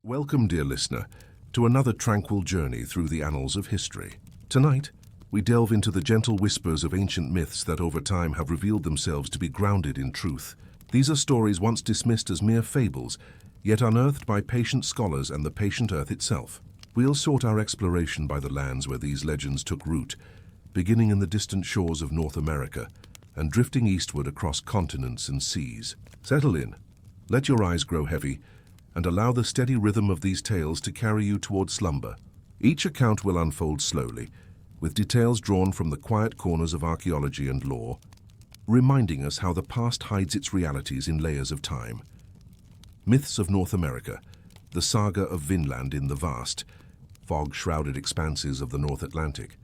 Welcome, dear listener, to another tranquil journey through the annals of history. Tonight, we delve into the gentle whispers of ancient myths that over time have revealed themselves to be grounded in truth. These are stories once dismissed as mere fables, yet unearthed by patient scholars and the patient earth itself. We'll sort our exploration by the lands where these legends took root, beginning in the distant shores of North America and drifting eastward across continents and seas. Settle in, let your eyes grow heavy, and allow the steady rhythm of these tales to carry you toward slumber. Each account will unfold slowly, with details drawn from the quiet corners of archaeology and lore, reminding us how the past hides its realities in layers of time. Myths of North America, the saga of Vinland in the vast, fog-shrouded expanses of the North Atlantic.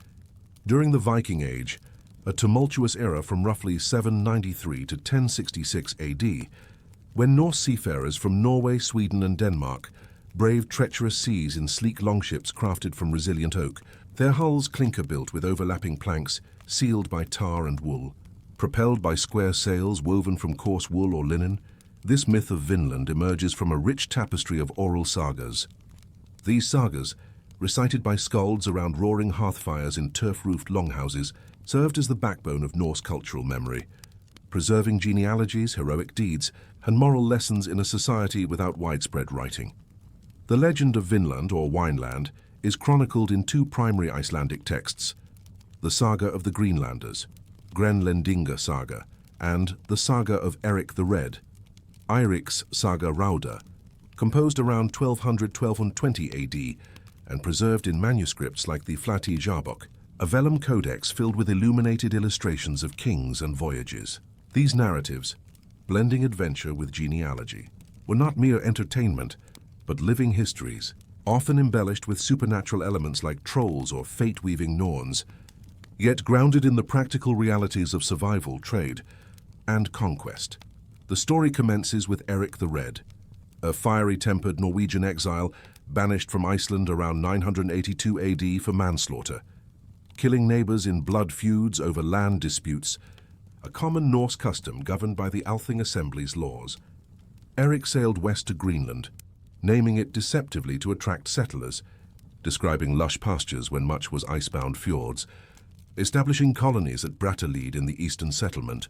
During the Viking Age, a tumultuous era from roughly 793 to 1066 AD, when Norse seafarers from Norway, Sweden and Denmark braved treacherous seas in sleek longships crafted from resilient oak, their hulls clinker-built with overlapping planks, sealed by tar and wool. Propelled by square sails woven from coarse wool or linen, this myth of Vinland emerges from a rich tapestry of oral sagas. These sagas, recited by skalds around roaring hearth-fires in turf-roofed longhouses, served as the backbone of Norse cultural memory, preserving genealogies, heroic deeds, and moral lessons in a society without widespread writing. The legend of Vinland, or Wineland, is chronicled in two primary Icelandic texts: the Saga of the Greenlanders, Grenlendinga Saga, and the Saga of Eric the Red, Eirik's Saga Rauda, composed around 1200–1220 AD and preserved in manuscripts like the Flati Jabok, a vellum codex filled with illuminated illustrations of kings and voyages. These narratives, blending adventure with genealogy, were not mere entertainment, but living histories, often embellished with supernatural elements like trolls or fate-weaving Norns, yet grounded in the practical realities of survival, trade, and conquest. The story commences with Eric the Red, a fiery-tempered Norwegian exile banished from Iceland around 982 AD for manslaughter, killing neighbors in blood feuds over land disputes, a common Norse custom governed by the Althing Assembly's laws. Eric sailed west to Greenland, naming it deceptively to attract settlers, describing lush pastures when much was icebound fjords, establishing colonies at Brattahlid in the eastern settlement,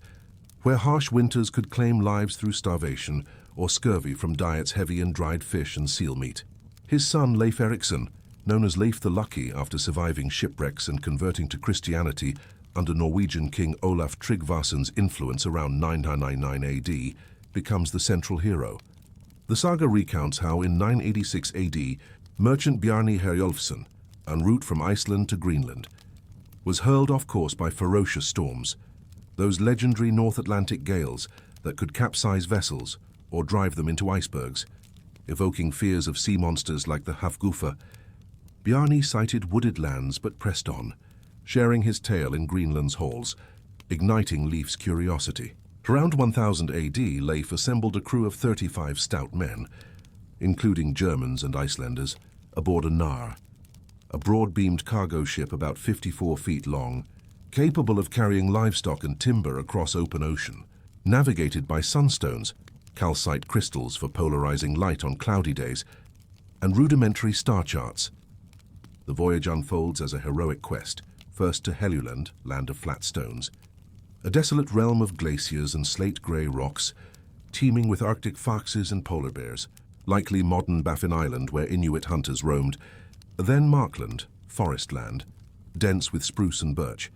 where harsh winters could claim lives through starvation or scurvy from diets heavy in dried fish and seal meat. His son Leif Erikson, known as Leif the Lucky after surviving shipwrecks and converting to Christianity under Norwegian King Olaf Tryggvason's influence around 999 AD, becomes the central hero. The saga recounts how in 986 AD, merchant Bjarni Herjolfsson, en route from Iceland to Greenland, was hurled off course by ferocious storms, those legendary North Atlantic gales that could capsize vessels or drive them into icebergs, evoking fears of sea monsters like the Hafgufa. Bjarni sighted wooded lands but pressed on, sharing his tale in Greenland's halls, igniting Leif's curiosity. Around 1000 AD, Leif assembled a crew of 35 stout men, including Germans and Icelanders, aboard a Nar, a broad-beamed cargo ship about 54 feet long, capable of carrying livestock and timber across open ocean. Navigated by sunstones, calcite crystals for polarizing light on cloudy days, and rudimentary star charts, the voyage unfolds as a heroic quest, first to Helluland, land of flat stones, a desolate realm of glaciers and slate-grey rocks, teeming with Arctic foxes and polar bears, likely modern Baffin Island where Inuit hunters roamed, then Markland, forest land, dense with spruce and birch,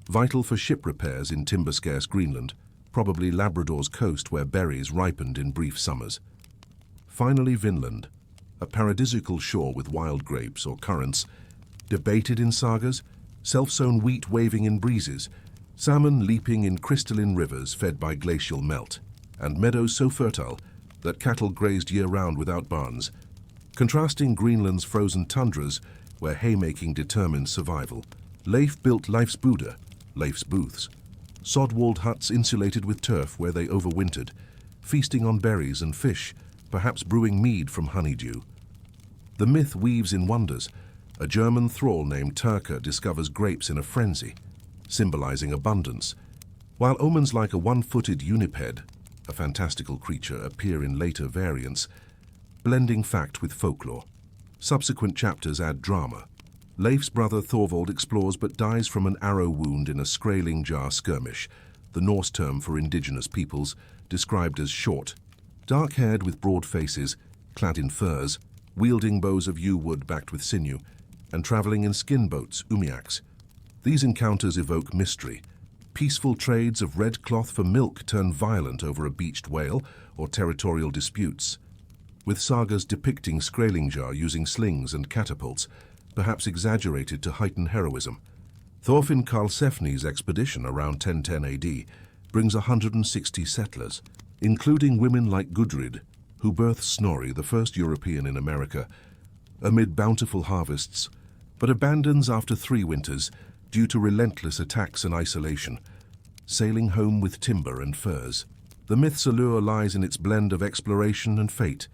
vital for ship repairs in timber-scarce Greenland, probably Labrador's coast where berries ripened in brief summers. Finally Vinland, a paradisiacal shore with wild grapes or currants, debated in sagas, self-sown wheat waving in breezes, salmon leaping in crystalline rivers fed by glacial melt, and meadows so fertile that cattle grazed year-round without barns, contrasting Greenland's frozen tundras where haymaking determines survival. Leif built Leif's Bude, Leif's booths, sod-walled huts insulated with turf where they overwintered, feasting on berries and fish, perhaps brewing mead from honeydew. The myth weaves in wonders. A German thrall named Turka discovers grapes in a frenzy, symbolizing abundance, while omens like a one-footed uniped, a fantastical creature, appear in later variants, blending fact with folklore. Subsequent chapters add drama. Leif's brother Thorvald explores but dies from an arrow wound in a Skrælingjar skirmish, the Norse term for indigenous peoples, described as short. Dark-haired with broad faces, clad in furs, wielding bows of yew wood backed with sinew, and traveling in skin boats, umiaks. These encounters evoke mystery. Peaceful trades of red cloth for milk turn violent over a beached whale or territorial disputes. With sagas depicting Skrælingjar using slings and catapults, perhaps exaggerated to heighten heroism. Thorfinn Karlsefni's expedition around 1010 AD brings 160 settlers, including women like Gudrid, who births Snorri, the first European in America, amid bountiful harvests, but abandons after 3 winters due to relentless attacks and isolation, sailing home with timber and furs. The myth's allure lies in its blend of exploration and fate.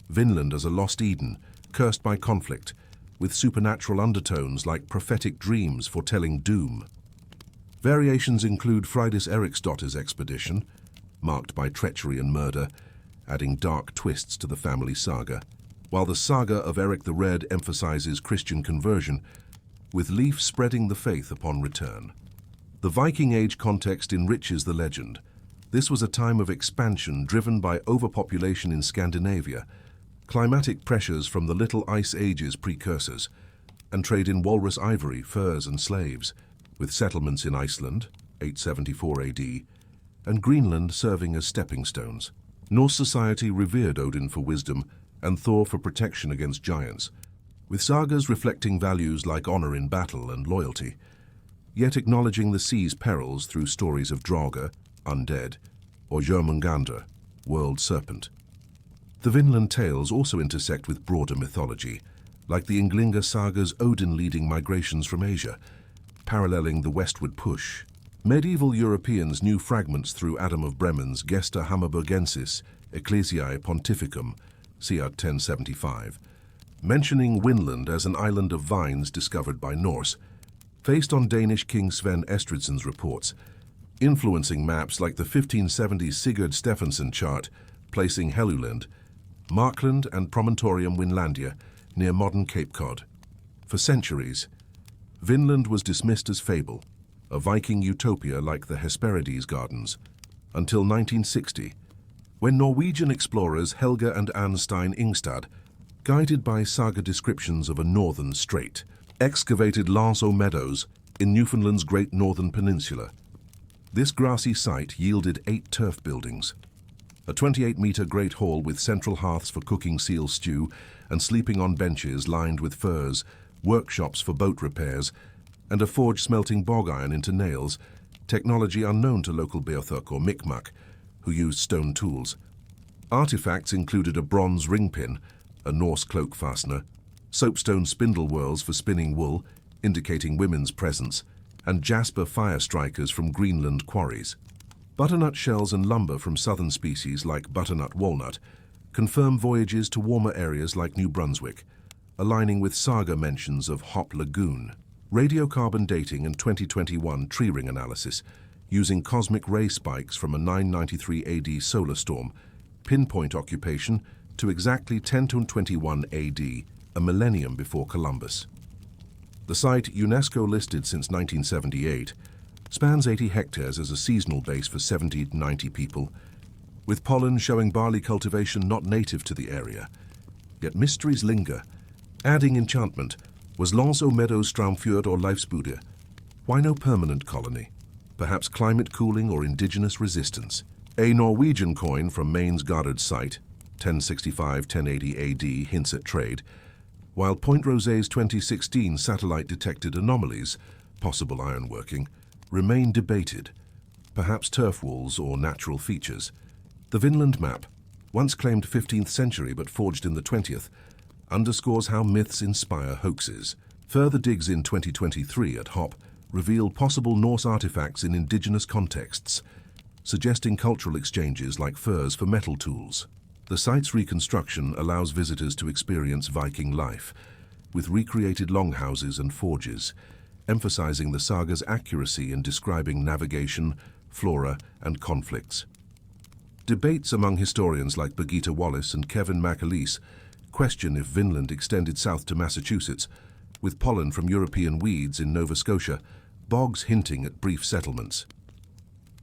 Vinland as a lost Eden, cursed by conflict, with supernatural undertones like prophetic dreams foretelling doom. Variations include Freydis Eriksdottir's expedition, marked by treachery and murder, adding dark twists to the family saga, while the saga of Eric the Red emphasizes Christian conversion, with Leif spreading the faith upon return. The Viking Age context enriches the legend. This was a time of expansion driven by overpopulation in Scandinavia, climatic pressures from the Little Ice Age's precursors, and trade in walrus ivory, furs and slaves, with settlements in Iceland, 874 AD, and Greenland serving as stepping stones. Norse society revered Odin for wisdom and Thor for protection against giants, with sagas reflecting values like honor in battle and loyalty, yet acknowledging the sea's perils through stories of Draugr, undead, or Jörmungandr, world serpent. The Vinland tales also intersect with broader mythology, like the Ynglinga saga's Odin-leading migrations from Asia, paralleling the westward push. Medieval Europeans knew fragments through Adam of Bremen's Gesta Hammerbergensis Ecclesiae Pontificum, ca. 1075, mentioning Vinland as an island of vines discovered by Norse, based on Danish King Sven Estridson's reports, influencing maps like the 1570 Sigurd Stephenson chart, placing Helluland, Markland and Promontorium Winlandia near modern Cape Cod. For centuries, Vinland was dismissed as fable, a Viking utopia like the Hesperides Gardens, until 1960, when Norwegian explorers Helga and Anstein Ingstad, guided by saga descriptions of a northern strait, excavated Lanceau Meadows in Newfoundland's Great Northern Peninsula. This grassy site yielded 8 turf buildings, a 28-meter great hall with central hearths for cooking seal stew and sleeping on benches lined with furs, workshops for boat repairs, and a forge smelting bog iron into nails, technology unknown to local Beothuk or Mi'kmaq, who used stone tools. Artifacts included a bronze ring pin, a Norse cloak fastener, soapstone spindle whorls for spinning wool, indicating women's presence, and jasper fire strikers from Greenland quarries. Butternut shells and lumber from southern species like butternut walnut confirm voyages to warmer areas like New Brunswick, aligning with saga mentions of Hop Lagoon. Radiocarbon dating and 2021 tree ring analysis, using cosmic ray spikes from a 993 AD solar storm, pinpoint occupation to exactly 1021 AD, a millennium before Columbus. The site, UNESCO listed since 1978, spans 80 hectares as a seasonal base for 70 to 90 people, with pollen showing barley cultivation not native to the area. Yet mysteries linger. Adding enchantment, was Lanceau Meadows Straumfjord or Leifsbudir? Why no permanent colony? Perhaps climate cooling or indigenous resistance? A Norwegian coin from Maine's guarded site, 1065-1080 AD, hints at trade, while Point Rosé's 2016 satellite detected anomalies, possible ironworking, remain debated, perhaps turf walls or natural features. The Vinland map, once claimed 15th century but forged in the 20th, underscores how myths inspire hoaxes. Further digs in 2023 at Hop reveal possible Norse artifacts in indigenous contexts, suggesting cultural exchanges like furs for metal tools. The site's reconstruction allows visitors to experience Viking life, with recreated longhouses and forges, emphasizing the saga's accuracy in describing navigation, flora, and conflicts. Debates among historians like Birgitta Wallace and Kevin McAleese question if Vinland extended south to Massachusetts, with pollen from European weeds in Nova Scotia, bogs hinting at brief settlements.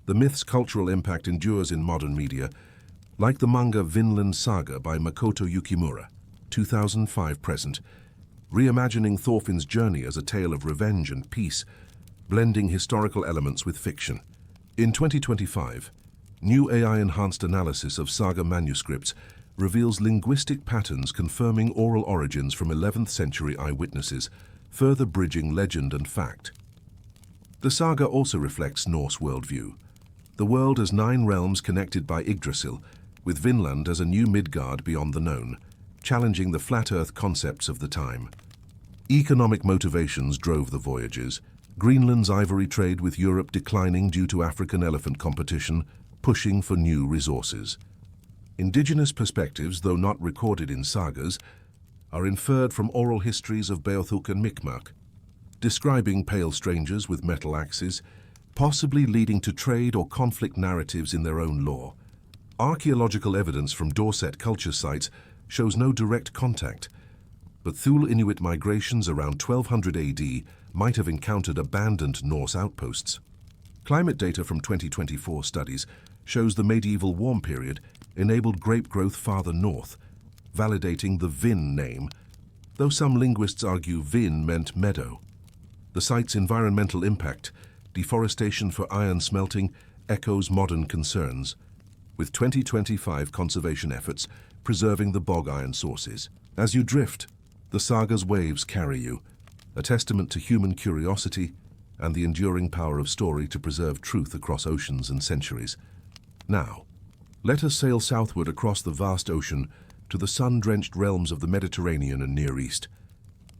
The myth's cultural impact endures in modern media, like the manga Vinland Saga by Makoto Yukimura, 2005 present, reimagining Thorfinn's journey as a tale of revenge and peace, blending historical elements with fiction. In 2025, new AI-enhanced analysis of saga manuscripts reveals linguistic patterns confirming oral origins from 11th century eyewitnesses, further bridging legend and fact. The saga also reflects Norse worldview. The world as 9 realms connected by Yggdrasil, with Vinland as a new Midgard beyond the known, challenging the flat earth concepts of the time. Economic motivations drove the voyages, Greenland's ivory trade with Europe declining due to African elephant competition, pushing for new resources. Indigenous perspectives, though not recorded in sagas, are inferred from oral histories of Beothuk and Mi'kmaq, describing pale strangers with metal axes, possibly leading to trade or conflict narratives in their own lore. Archaeological evidence from Dorset culture sites shows no direct contact, but Thule Inuit migrations around 1200 AD might have encountered abandoned Norse outposts. Climate data from 2024 studies shows the medieval warm period enabled grape growth farther north, validating the Vin name, though some linguists argue Vin meant meadow. The site's environmental impact, deforestation for iron smelting, echoes modern concerns, with 2025 conservation efforts preserving the bog iron sources. As you drift, the saga's waves carry you, a testament to human curiosity and the enduring power of story to preserve truth across oceans and centuries. Now, let us sail southward across the vast ocean to the sun-drenched realms of the Mediterranean and Near East,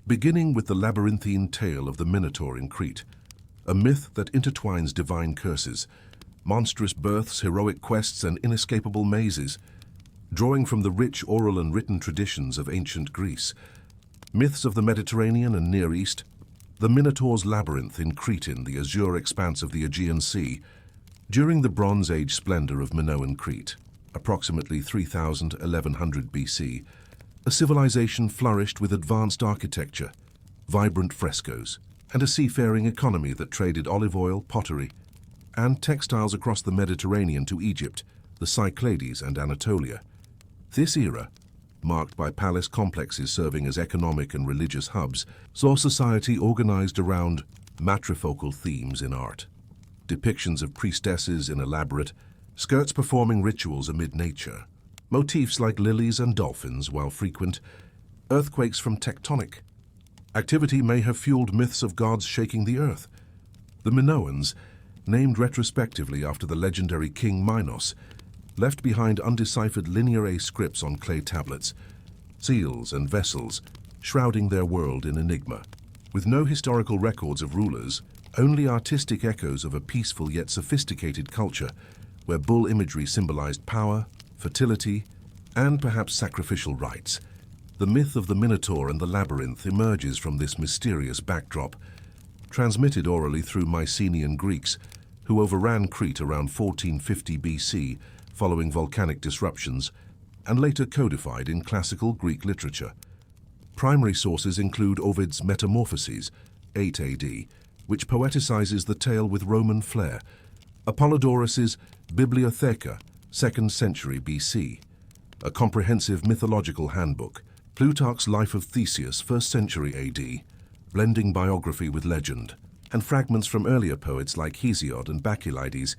beginning with the labyrinthine tale of the Minotaur in Crete, a myth that intertwines divine curses, monstrous births, heroic quests, and inescapable mazes. Drawing from the rich oral and written traditions of ancient Greece, myths of the Mediterranean and Near East, the Minotaur's labyrinth in Crete in the azure expanse of the Aegean Sea, during the Bronze Age splendor of Minoan Crete, approximately 3000–1100 BC, a civilization flourished with advanced architecture, vibrant frescoes, and a seafaring economy that traded olive oil, pottery, and textiles across the Mediterranean to Egypt, the Cyclades, and Anatolia. This era, marked by palace complexes serving as economic and religious hubs, saw society organized around matrifocal themes in art. Depictions of priestesses in elaborate skirts performing rituals amid nature. Motifs like lilies and dolphins, while frequent, earthquakes from tectonic activity may have fueled myths of gods shaking the earth. The Minoans, named retrospectively after the legendary king Minos, left behind undeciphered linear A scripts on clay tablets, seals and vessels, shrouding their world in enigma. With no historical records of rulers, only artistic echoes of a peaceful yet sophisticated culture, where bull imagery symbolized power, fertility, and perhaps sacrificial rites. The myth of the Minotaur and the labyrinth emerges from this mysterious backdrop, transmitted orally through Mycenaean Greeks, who overran Crete around 1450 BC following volcanic disruptions, and later codified in classical Greek literature. Primary sources include Ovid's Metamorphoses, 8 AD, which poeticizes the tale with Roman flair, Apollodorus's Bibliotheca, 2nd century BC, a comprehensive mythological handbook, Plutarch's Life of Theseus, 1st century AD, blending biography with legend, and fragments from earlier poets like Hesiod and Bacchylides,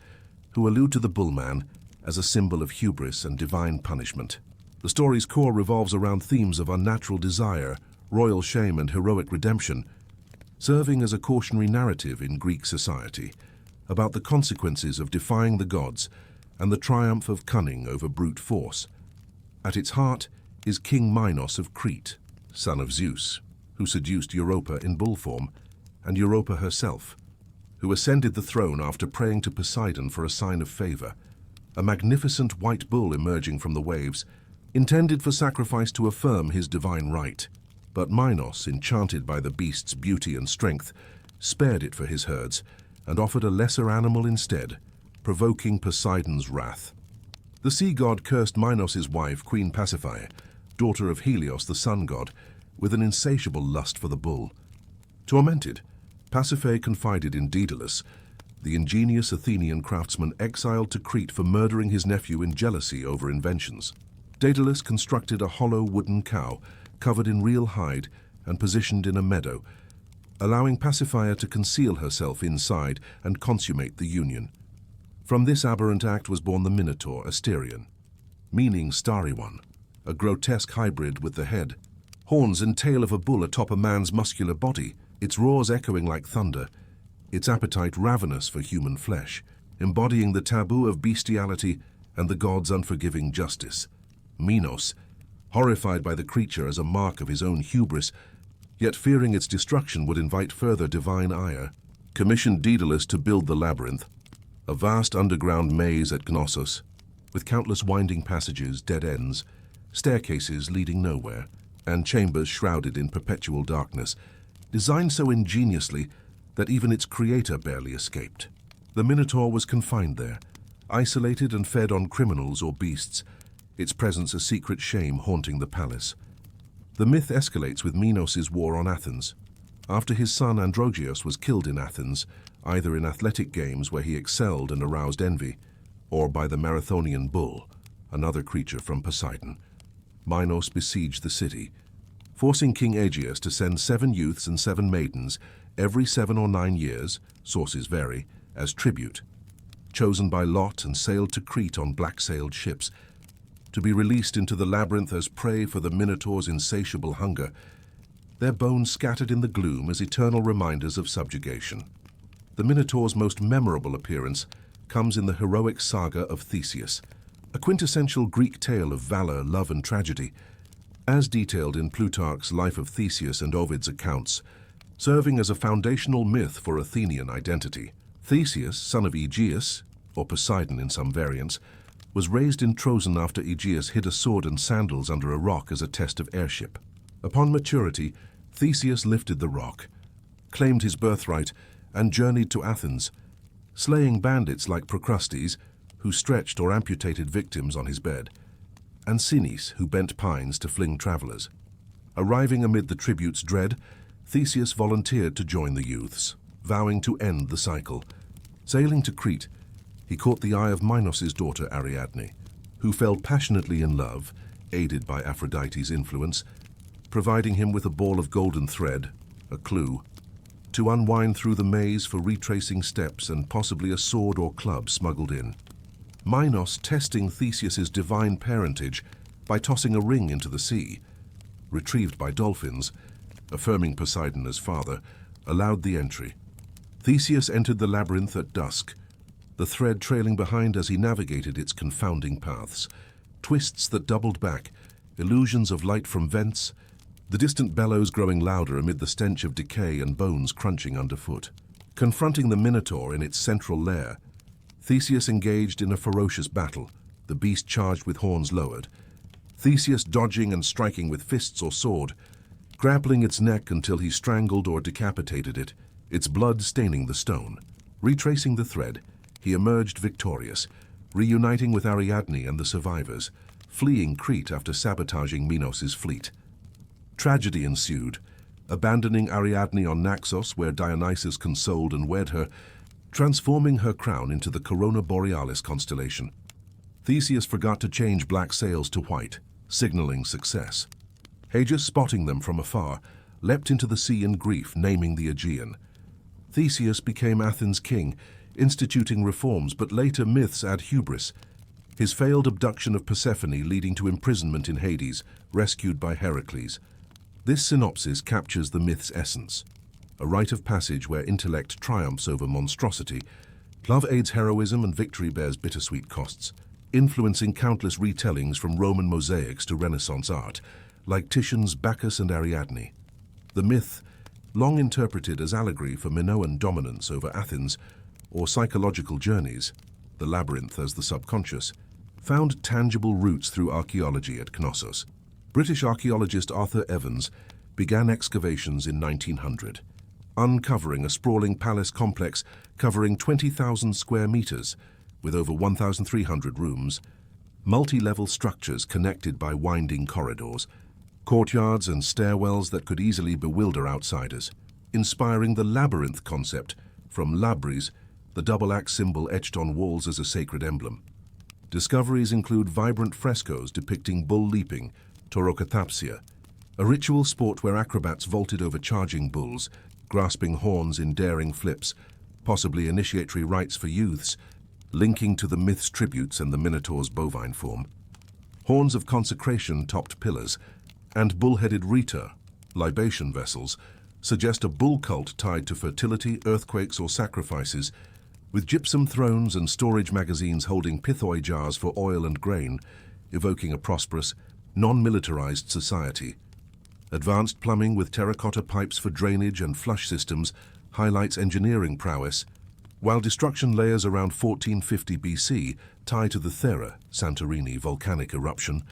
who allude to the bullman as a symbol of hubris and divine punishment. The story's core revolves around themes of unnatural desire, royal shame, and heroic redemption, serving as a cautionary narrative in Greek society about the consequences of defying the gods and the triumph of cunning over brute force. At its heart is King Minos of Crete, son of Zeus, who seduced Europa in bull form, and Europa herself, who ascended the throne after praying to Poseidon for a sign of favor, a magnificent white bull emerging from the waves, intended for sacrifice to affirm his divine right. But Minos, enchanted by the beast's beauty and strength, spared it for his herds and offered a lesser animal instead, provoking Poseidon's wrath. The sea god cursed Minos' wife, Queen Pasiphae, daughter of Helios, the sun god, with an insatiable lust for the bull. Tormented, Pasiphae confided in Daedalus, the ingenious Athenian craftsman exiled to Crete for murdering his nephew in jealousy over inventions. Daedalus constructed a hollow wooden cow covered in real hide and positioned in a meadow, allowing Pasiphae to conceal herself inside and consummate the union. From this aberrant act was born the Minotaur, Asterion, meaning starry one, a grotesque hybrid with the head, horns and tail of a bull atop a man's muscular body, its roars echoing like thunder, its appetite ravenous for human flesh, embodying the taboo of bestiality and the god's unforgiving justice. Minos, horrified by the creature as a mark of his own hubris, yet fearing its destruction would invite further divine ire, commissioned Daedalus to build the labyrinth, a vast underground maze at Knossos, with countless winding passages, dead ends, staircases leading nowhere, and chambers shrouded in perpetual darkness, designed so ingeniously that even its creator barely escaped. The Minotaur was confined there, isolated and fed on criminals or beasts, its presence a secret shame haunting the palace. The myth escalates with Minos' war on Athens. After his son Androgeus was killed in Athens, either in athletic games where he excelled and aroused envy, or by the Marathonian bull, another creature from Poseidon, Minos besieged the city, forcing King Aegeus to send 7 youths and 7 maidens every 7 or 9 years, sources vary, as tribute, chosen by lot and sailed to Crete on black-sailed ships, to be released into the labyrinth as prey for the Minotaur's insatiable hunger, their bones scattered in the gloom as eternal reminders of subjugation. The Minotaur's most memorable appearance comes in the heroic saga of Theseus, a quintessential Greek tale of valor, love, and tragedy, as detailed in Plutarch's Life of Theseus and Ovid's accounts, serving as a foundational myth for Athenian identity. Theseus, son of Aegeus, or Poseidon in some variants, was raised in Troezen after Aegeus hid a sword and sandals under a rock as a test of airship. Upon maturity, Theseus lifted the rock, claimed his birthright, and journeyed to Athens, slaying bandits like Procrustes, who stretched or amputated victims on his bed, and Sinis, who bent pines to fling travelers. Arriving amid the tribute's dread, Theseus volunteered to join the youths, vowing to end the cycle. Sailing to Crete, he caught the eye of Minos' daughter Ariadne, who fell passionately in love, aided by Aphrodite's influence, providing him with a ball of golden thread, a clue, to unwind through the maze for retracing steps and possibly a sword or club smuggled in. Minos testing Theseus's divine parentage by tossing a ring into the sea, retrieved by dolphins, affirming Poseidon as father, allowed the entry. Theseus entered the labyrinth at dusk, the thread trailing behind as he navigated its confounding paths, twists that doubled back, illusions of light from vents, the distant bellows growing louder amid the stench of decay and bones crunching underfoot. Confronting the Minotaur in its central lair, Theseus engaged in a ferocious battle, the beast charged with horns lowered. Theseus dodging and striking with fists or sword, grappling its neck until he strangled or decapitated it, its blood staining the stone. Retracing the thread, he emerged victorious, reuniting with Ariadne and the survivors, fleeing Crete after sabotaging Minos' fleet. Tragedy ensued, abandoning Ariadne on Naxos where Dionysus consoled and wed her, transforming her crown into the Corona Borealis constellation. Theseus forgot to change black sails to white, signaling success. Aegeus, spotting them from afar, leapt into the sea in grief, naming the Aegean. Theseus became Athens' king, instituting reforms, but later myths add hubris. His failed abduction of Persephone leading to imprisonment in Hades, rescued by Heracles. This synopsis captures the myth's essence. A rite of passage where intellect triumphs over monstrosity. Love aids heroism and victory bears bittersweet costs, influencing countless retellings from Roman mosaics to Renaissance art, like Titian's Bacchus and Ariadne. The myth, long interpreted as allegory for Minoan dominance over Athens, or psychological journeys, the labyrinth as the subconscious, found tangible roots through archaeology at Knossos. British archaeologist Arthur Evans began excavations in 1900, uncovering a sprawling palace complex covering 20,000 square meters, with over 1,300 rooms, multi-level structures connected by winding corridors, courtyards and stairwells that could easily bewilder outsiders, inspiring the labyrinth concept from labris, the double-axe symbol etched on walls as a sacred emblem. Discoveries include vibrant frescoes depicting bull leaping, taurokathapsia, a ritual sport where acrobats vaulted over charging bulls, grasping horns in daring flips, possibly initiatory rites for youths, linking to the myth's tributes and the Minotaur's bovine form. Horns of consecration topped pillars, and bull-headed rita, libation vessels, suggest a bull cult tied to fertility, earthquakes, or sacrifices, with gypsum thrones and storage magazines holding pithoi jars for oil and grain, evoking a prosperous, non-militarized society. Advanced plumbing with terracotta pipes for drainage and flush systems highlights engineering prowess, while destruction layers around 1450 BC tie to the Thera, Santorini volcanic eruption,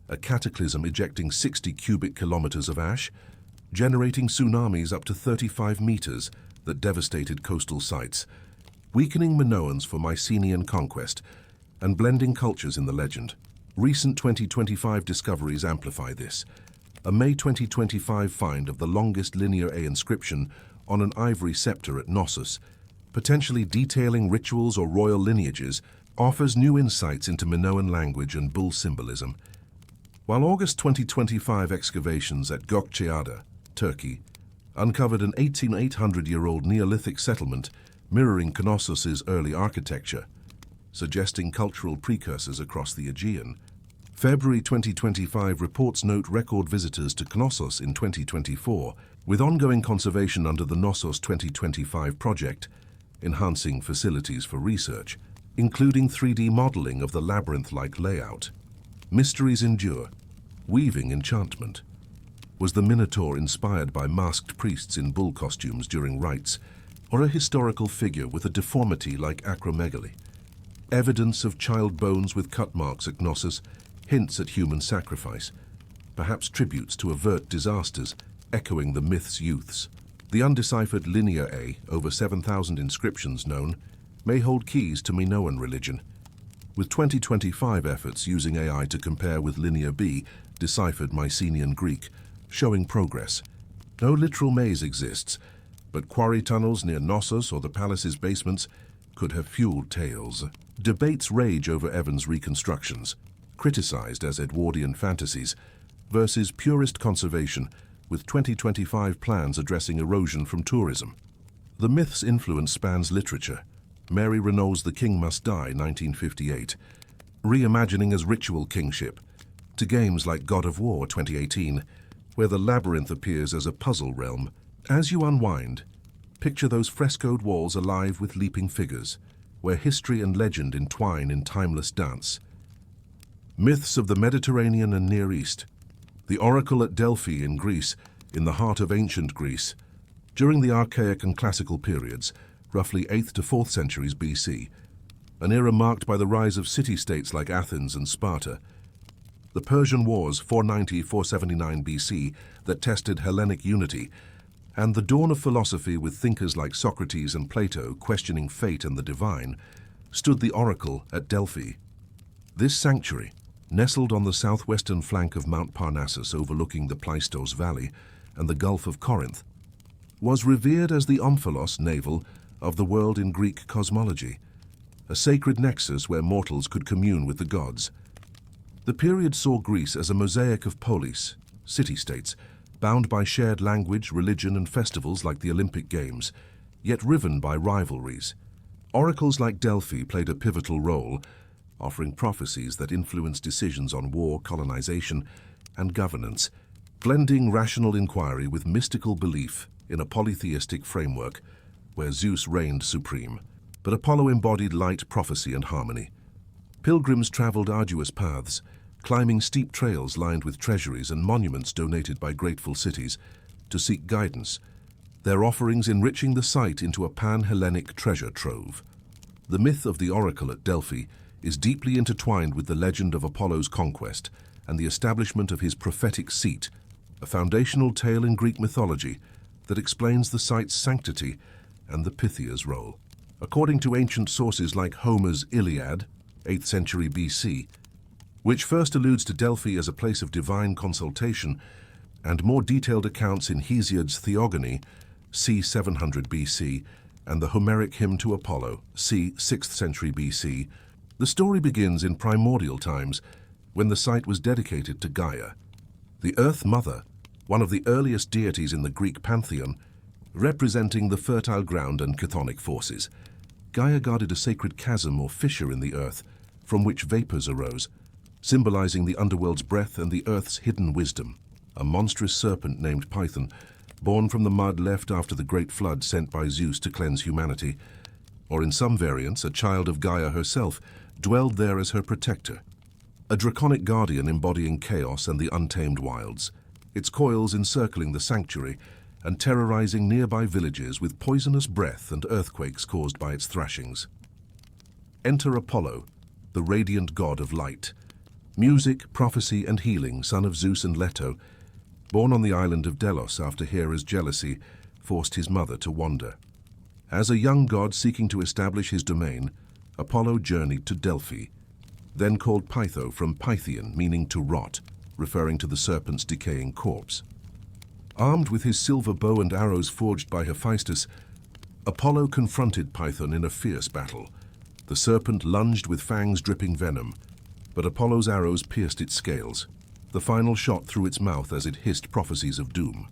a cataclysm ejecting 60 cubic kilometers of ash, generating tsunamis up to 35 meters that devastated coastal sites, weakening Minoans for Mycenaean conquest, and blending cultures in the legend. Recent 2025 discoveries amplify this. A May 2025 find of the longest linear A inscription on an ivory scepter at Knossos, potentially detailing rituals or royal lineages, offers new insights into Minoan language and bull symbolism. While August 2025 excavations at Gökçeada, Turkey, uncovered an 1800-year-old Neolithic settlement mirroring Knossos' early architecture, suggesting cultural precursors across the Aegean, February 2025 reports note record visitors to Knossos in 2024, with ongoing conservation under the Knossos 2025 project, enhancing facilities for research, including 3D modeling of the labyrinth-like layout. Mysteries endure, weaving enchantment. Was the Minotaur inspired by masked priests in bull costumes during rites, or a historical figure with a deformity like acromegaly? Evidence of child bones with cut marks at Knossos hints at human sacrifice, perhaps tributes to avert disasters, echoing the myth's youths. The undeciphered Linear A, over 7,000 inscriptions known, may hold keys to Minoan religion, with 2025 efforts using AI to compare with Linear B, deciphered Mycenaean Greek, showing progress. No literal maze exists, but quarry tunnels near Knossos or the palace's basements could have fueled tales. Debates rage over Evans' reconstructions, criticized as Edwardian fantasies, versus purist conservation, with 2025 plans addressing erosion from tourism. The myth's influence spans literature. Mary Renault's The King Must Die, 1958, reimagining as ritual kingship, to games like God of War, 2018, where the labyrinth appears as a puzzle realm. As you unwind, picture those frescoed walls alive with leaping figures, where history and legend entwine in timeless dance. Myths of the Mediterranean and Near East. The oracle at Delphi in Greece, in the heart of ancient Greece, during the Archaic and Classical periods, roughly 8th to 4th centuries BC, an era marked by the rise of city-states like Athens and Sparta. The Persian Wars, 490–479 BC, that tested Hellenic unity, and the dawn of philosophy with thinkers like Socrates and Plato questioning fate and the divine, stood the oracle at Delphi. This sanctuary, nestled on the southwestern flank of Mount Parnassus overlooking the Pleistos Valley and the Gulf of Corinth, was revered as the omphalos navel of the world in Greek cosmology, a sacred nexus where mortals could commune with the gods. The period saw Greece as a mosaic of polis, city-states, bound by shared language, religion, and festivals like the Olympic Games, yet riven by rivalries. Oracles like Delphi played a pivotal role, offering prophecies that influenced decisions on war, colonization, and governance, blending rational inquiry with mystical belief in a polytheistic framework where Zeus reigned supreme, but Apollo embodied light, prophecy, and harmony. Pilgrims traveled arduous paths, climbing steep trails lined with treasuries and monuments donated by grateful cities, to seek guidance, their offerings enriching the site into a pan-Hellenic treasure trove. The myth of the oracle at Delphi is deeply intertwined with the legend of Apollo's conquest and the establishment of his prophetic seat, a foundational tale in Greek mythology that explains the site's sanctity and the Pythia's role. According to ancient sources like Homer's Iliad, 8th century BC, which first alludes to Delphi as a place of divine consultation, and more detailed accounts in Hesiod's Theogony, c. 700 BC, and the Homeric Hymn to Apollo, c. 6th century BC, the story begins in primordial times, when the site was dedicated to Gaia, the Earth Mother, one of the earliest deities in the Greek pantheon, representing the fertile ground and chthonic forces. Gaia guarded a sacred chasm or fissure in the earth, from which vapors arose, symbolizing the underworld's breath and the earth's hidden wisdom. A monstrous serpent named Python, born from the mud left after the great flood sent by Zeus to cleanse humanity, or in some variants, a child of Gaia herself, dwelled there as her protector. A draconic guardian embodying chaos and the untamed wilds, its coils encircling the sanctuary and terrorizing nearby villages with poisonous breath and earthquakes caused by its thrashings. Enter Apollo, the radiant god of light, music, prophecy, and healing, son of Zeus and Leto, born on the island of Delos after Hera's jealousy forced his mother to wander. As a young god seeking to establish his domain, Apollo journeyed to Delphi, then called Pytho from Pythian, meaning to rot, referring to the serpent's decaying corpse. Armed with his silver bow and arrows forged by Hephaestus, Apollo confronted Python in a fierce battle. The serpent lunged with fangs dripping venom, but Apollo's arrows pierced its scales. The final shot through its mouth as it hissed prophecies of doom.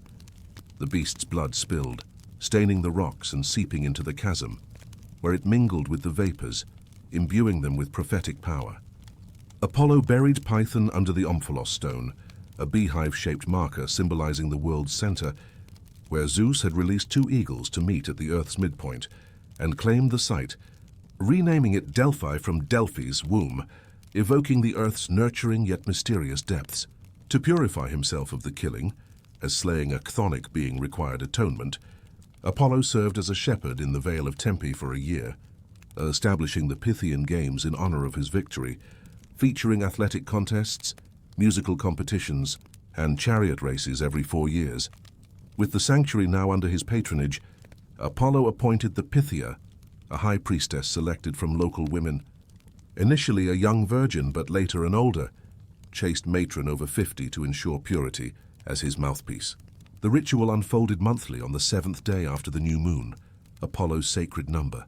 The beast's blood spilled, staining the rocks and seeping into the chasm, where it mingled with the vapors, imbuing them with prophetic power. Apollo buried Python under the Omphalos stone, a beehive-shaped marker symbolizing the world's center, where Zeus had released two eagles to meet at the Earth's midpoint, and claimed the site, renaming it Delphi from Delphi's womb, evoking the Earth's nurturing yet mysterious depths. To purify himself of the killing, as slaying a chthonic being required atonement, Apollo served as a shepherd in the Vale of Tempe for a year, establishing the Pythian Games in honor of his victory, featuring athletic contests, musical competitions, and chariot races every 4 years. With the sanctuary now under his patronage, Apollo appointed the Pythia, a high priestess selected from local women, initially a young virgin but later an older, chaste matron over 50 to ensure purity, as his mouthpiece. The ritual unfolded monthly on the 7th day after the new moon, Apollo's sacred number,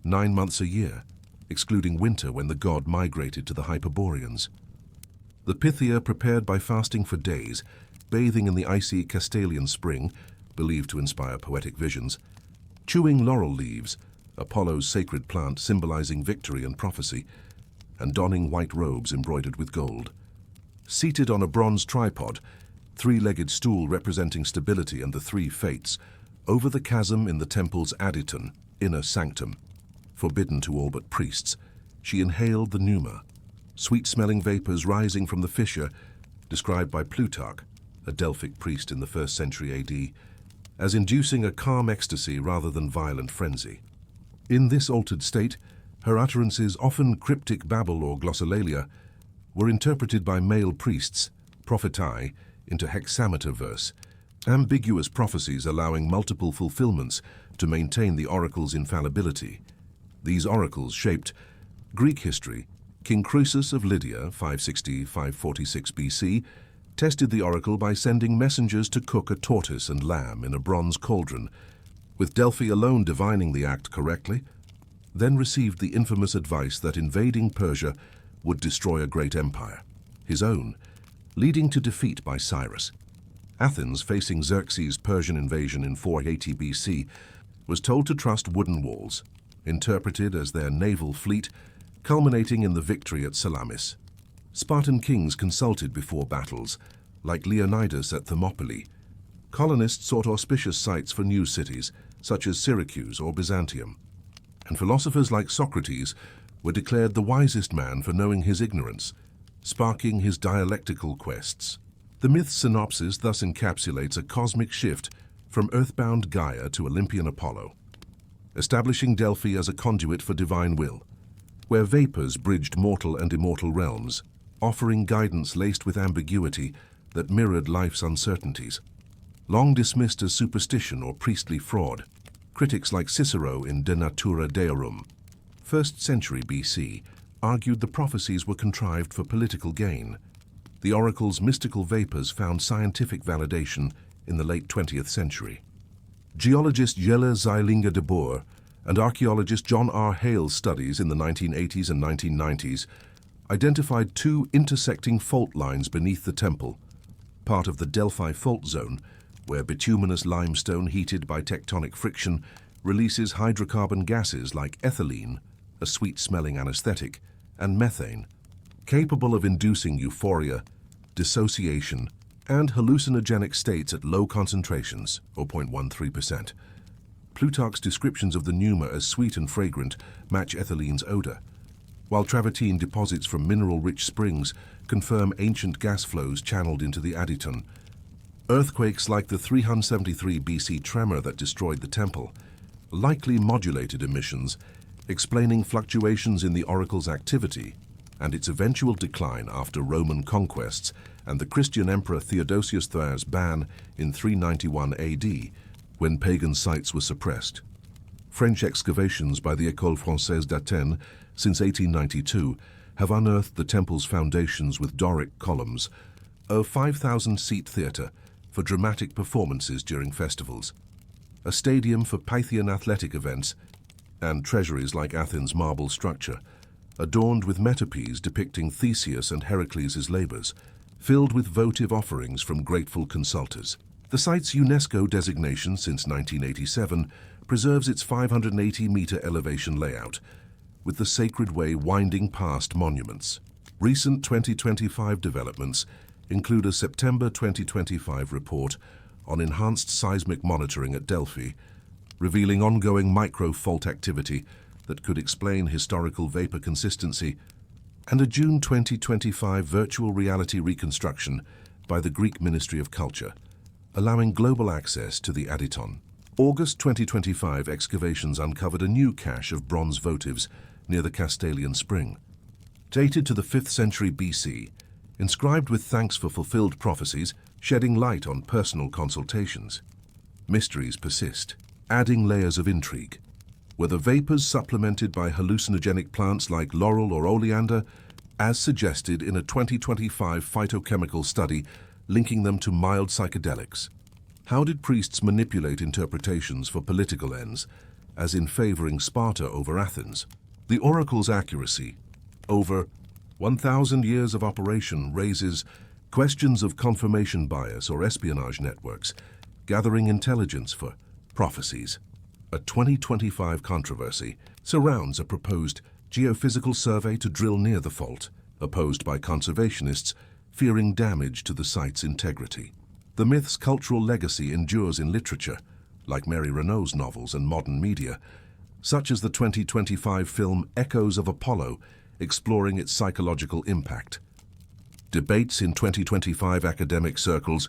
9 months a year, excluding winter when the god migrated to the Hyperboreans. The Pythia prepared by fasting for days, bathing in the icy Castalian spring, believed to inspire poetic visions, chewing laurel leaves, Apollo's sacred plant symbolizing victory and prophecy, and donning white robes embroidered with gold. Seated on a bronze tripod, three-legged stool representing stability and the three fates, over the chasm in the temple's aditon, inner sanctum, forbidden to all but priests, she inhaled the pneuma, sweet-smelling vapors rising from the fissure, described by Plutarch, a Delphic priest in the 1st century AD, as inducing a calm ecstasy rather than violent frenzy. In this altered state, her utterances, often cryptic babble or glossolalia, were interpreted by male priests, prophetai, into hexameter verse, ambiguous prophecies allowing multiple fulfillments to maintain the oracle's infallibility. These oracles shaped Greek history. King Croesus of Lydia, 560–546 BC, tested the oracle by sending messengers to cook a tortoise and lamb in a bronze cauldron, with Delphi alone divining the act correctly, then received the infamous advice that invading Persia would destroy a great empire, his own, leading to defeat by Cyrus. Athens, facing Xerxes' Persian invasion in 480 BC, was told to trust wooden walls, interpreted as their naval fleet, culminating in the victory at Salamis. Spartan kings consulted before battles, like Leonidas at Thermopylae. Colonists sought auspicious sites for new cities, such as Syracuse or Byzantium. And philosophers like Socrates were declared the wisest man for knowing his ignorance, sparking his dialectical quests. The myth's synopsis thus encapsulates a cosmic shift from earthbound Gaia to Olympian Apollo, establishing Delphi as a conduit for divine will, where vapors bridged mortal and immortal realms, offering guidance laced with ambiguity that mirrored life's uncertainties. Long dismissed as superstition or priestly fraud, critics like Cicero in De Natura Deorum, 1st century BC, argued the prophecies were contrived for political gain. The oracle's mystical vapors found scientific validation in the late 20th century. Geologist Jelle Zeilinger de Boer and archaeologist John R. Hale's studies in the 1980s and 1990s identified two intersecting fault lines beneath the temple, part of the Delphi fault zone, where bituminous limestone heated by tectonic friction releases hydrocarbon gases like ethylene, a sweet-smelling anesthetic, and methane, capable of inducing euphoria, dissociation, and hallucinogenic states at low concentrations, 0.13%. Plutarch's descriptions of the pneuma as sweet and fragrant match ethylene's odor, while travertine deposits from mineral-rich springs confirm ancient gas flows channeled into the Aditon. Earthquakes like the 373 BC tremor that destroyed the temple likely modulated emissions, explaining fluctuations in the oracle's activity and its eventual decline after Roman conquests and the Christian emperor Theodosius III's ban in 391 AD, when pagan sites were suppressed. French excavations by the École Française d'Athènes since 1892 have unearthed the temple's foundations with Doric columns, a 5,000-seat theatre for dramatic performances during festivals, a stadium for Pythian athletic events, and treasuries like Athens' marble structure, adorned with metopes depicting Theseus and Heracles' labors, filled with votive offerings from grateful consultors. The site's UNESCO designation since 1987 preserves its 580-meter elevation layout, with the Sacred Way winding past monuments. Recent 2025 developments include a September 2025 report on enhanced seismic monitoring at Delphi, revealing ongoing micro-fault activity that could explain historical vapor consistency, and a June 2025 virtual reality reconstruction by the Greek Ministry of Culture, allowing global access to the Aditon. August 2025 excavations uncovered a new cache of bronze votives near the Castalian Spring. Dated to the 5th century BC, inscribed with thanks for fulfilled prophecies, shedding light on personal consultations. Mysteries persist, adding layers of intrigue. Were the vapors supplemented by hallucinogenic plants like laurel or oleander, as suggested in a 2025 phytochemical study linking them to mild psychedelics? How did priests manipulate interpretations for political ends, as in favoring Sparta over Athens? The oracle's accuracy, over 1,000 years of operation, raises questions of confirmation bias or espionage networks, gathering intelligence for prophecies. A 2025 controversy surrounds a proposed geophysical survey to drill near the fault, opposed by conservationists fearing damage to the site's integrity. The myth's cultural legacy endures in literature, like Mary Renault's novels and modern media, such as the 2025 film Echoes of Apollo, exploring its psychological impact. Debates in 2025 academic circles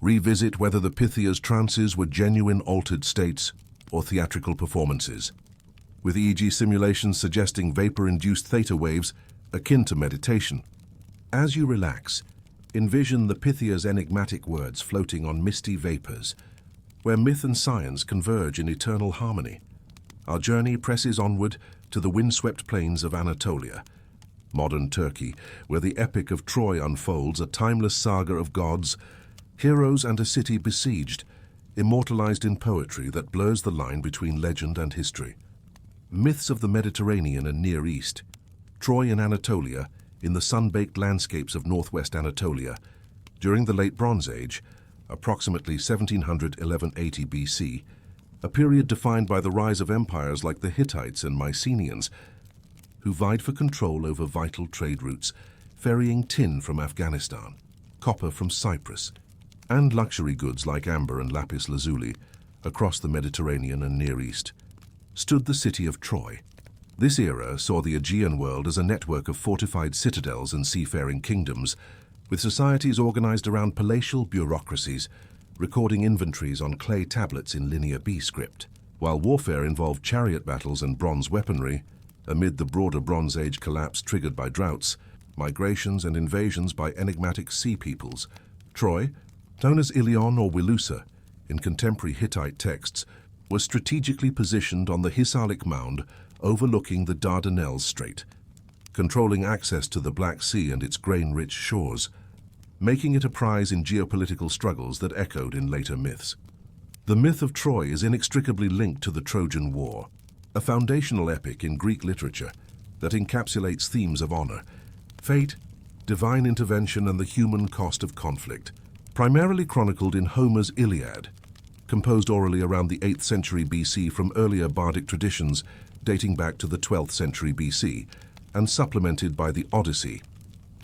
revisit whether the Pythia's trances were genuine altered states or theatrical performances, with EEG simulations suggesting vapor-induced theta waves akin to meditation. As you relax, envision the Pythia's enigmatic words floating on misty vapors, where myth and science converge in eternal harmony. Our journey presses onward to the windswept plains of Anatolia, modern Turkey, where the epic of Troy unfolds, a timeless saga of gods, heroes, and a city besieged, immortalized in poetry that blurs the line between legend and history. Myths of the Mediterranean and Near East, Troy and Anatolia, in the sun-baked landscapes of northwest Anatolia, during the Late Bronze Age, approximately 1700–1180 BC, a period defined by the rise of empires like the Hittites and Mycenaeans, who vied for control over vital trade routes, ferrying tin from Afghanistan, copper from Cyprus, and luxury goods like amber and lapis lazuli across the Mediterranean and Near East, stood the city of Troy. This era saw the Aegean world as a network of fortified citadels and seafaring kingdoms, with societies organized around palatial bureaucracies, recording inventories on clay tablets in Linear B script. While warfare involved chariot battles and bronze weaponry, amid the broader Bronze Age collapse triggered by droughts, migrations and invasions by enigmatic sea peoples, Troy, known as Ilion or Wilusa in contemporary Hittite texts, was strategically positioned on the Hissarlik mound overlooking the Dardanelles Strait. controlling access to the Black Sea and its grain-rich shores, making it a prize in geopolitical struggles that echoed in later myths. The myth of Troy is inextricably linked to the Trojan War, a foundational epic in Greek literature that encapsulates themes of honor, fate, divine intervention, and the human cost of conflict. Primarily chronicled in Homer's Iliad, composed orally around the 8th century BC from earlier bardic traditions dating back to the 12th century BC, and supplemented by the Odyssey,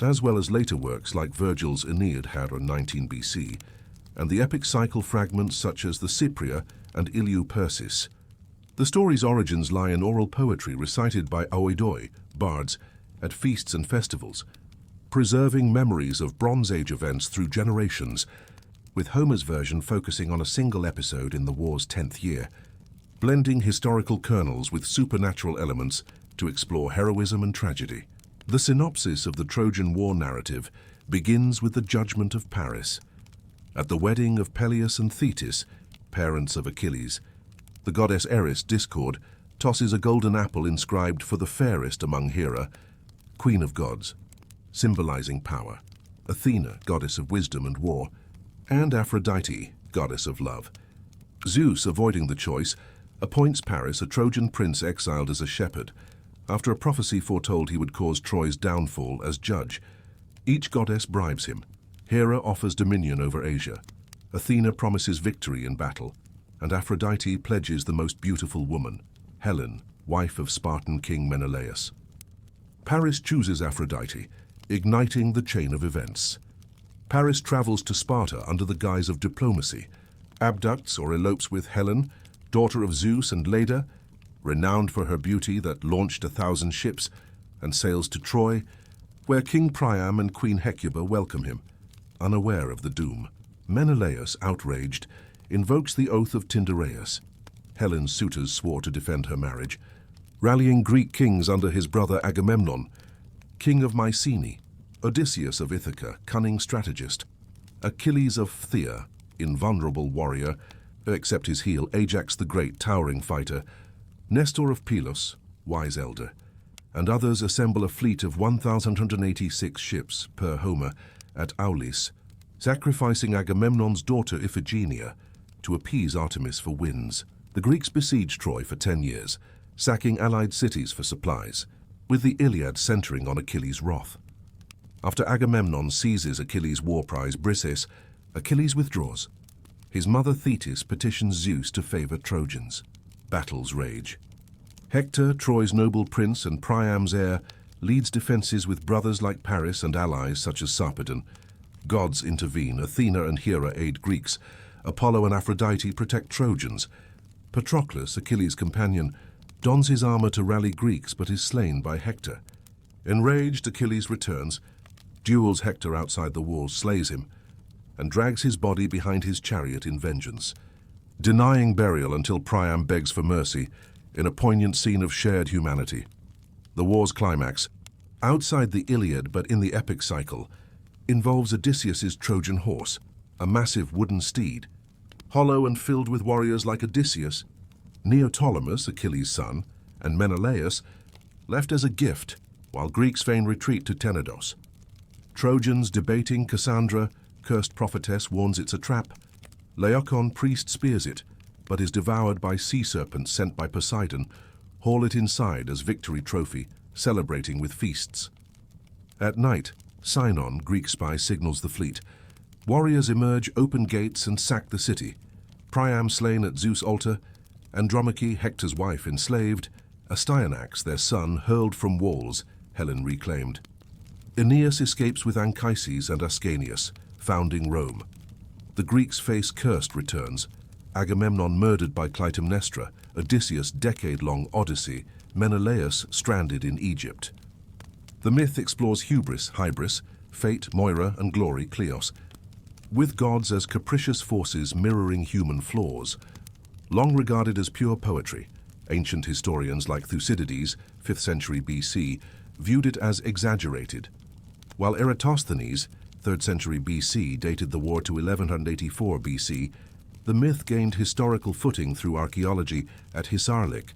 as well as later works like Virgil's Aeneid had on 19 BC, and the epic cycle fragments such as the Cypria and Iliou Persis. The story's origins lie in oral poetry recited by oidoi, bards, at feasts and festivals, preserving memories of Bronze Age events through generations, with Homer's version focusing on a single episode in the war's 10th year, blending historical kernels with supernatural elements to explore heroism and tragedy. The synopsis of the Trojan War narrative begins with the judgment of Paris. At the wedding of Peleus and Thetis, parents of Achilles, the goddess Eris, Discord, tosses a golden apple inscribed for the fairest among Hera, queen of gods, symbolizing power, Athena, goddess of wisdom and war, and Aphrodite, goddess of love. Zeus, avoiding the choice, appoints Paris a Trojan prince exiled as a shepherd, after a prophecy foretold he would cause Troy's downfall as judge. Each goddess bribes him. Hera offers dominion over Asia, Athena promises victory in battle, and Aphrodite pledges the most beautiful woman, Helen, wife of Spartan king Menelaus. Paris chooses Aphrodite, igniting the chain of events. Paris travels to Sparta under the guise of diplomacy, abducts or elopes with Helen, daughter of Zeus and Leda, renowned for her beauty that launched 1,000 ships, and sails to Troy, where King Priam and Queen Hecuba welcome him, unaware of the doom. Menelaus, outraged, invokes the oath of Tyndareus. Helen's suitors swore to defend her marriage, rallying Greek kings under his brother Agamemnon, king of Mycenae, Odysseus of Ithaca, cunning strategist, Achilles of Phthia, invulnerable warrior, except his heel, Ajax the Great, towering fighter, Nestor of Pylos, wise elder, and others assemble a fleet of 1,186 ships per Homer at Aulis, sacrificing Agamemnon's daughter Iphigenia to appease Artemis for winds. The Greeks besiege Troy for 10 years, sacking allied cities for supplies, with the Iliad centering on Achilles' wrath. After Agamemnon seizes Achilles' war prize Briseis, Achilles withdraws. His mother Thetis petitions Zeus to favor Trojans. Battles rage. Hector, Troy's noble prince and Priam's heir, leads defenses with brothers like Paris and allies such as Sarpedon. Gods intervene, Athena and Hera aid Greeks, Apollo and Aphrodite protect Trojans. Patroclus, Achilles' companion, dons his armor to rally Greeks but is slain by Hector. Enraged, Achilles returns, duels Hector outside the walls, slays him, and drags his body behind his chariot in vengeance, denying burial until Priam begs for mercy in a poignant scene of shared humanity. The war's climax, outside the Iliad but in the epic cycle, involves Odysseus's Trojan horse, a massive wooden steed. Hollow and filled with warriors like Odysseus, Neoptolemus, Achilles' son, and Menelaus left as a gift, while Greeks feign retreat to Tenedos. Trojans debating Cassandra, cursed prophetess, warns it's a trap. Laocoon, priest, spears it, but is devoured by sea serpents sent by Poseidon, haul it inside as victory trophy, celebrating with feasts. At night, Sinon, Greek spy, signals the fleet. Warriors emerge, open gates, and sack the city. Priam slain at Zeus' altar, Andromache, Hector's wife, enslaved, Astyanax, their son, hurled from walls, Helen reclaimed. Aeneas escapes with Anchises and Ascanius, founding Rome. The Greeks face cursed returns, Agamemnon murdered by Clytemnestra, Odysseus' decade-long odyssey, Menelaus stranded in Egypt. The myth explores hubris, fate, Moira, and glory, Kleos, with gods as capricious forces mirroring human flaws. Long regarded as pure poetry, ancient historians like Thucydides, 5th century BC, viewed it as exaggerated, while Eratosthenes, 3rd century BC, dated the war to 1184 BC, the myth gained historical footing through archaeology at Hisarlik,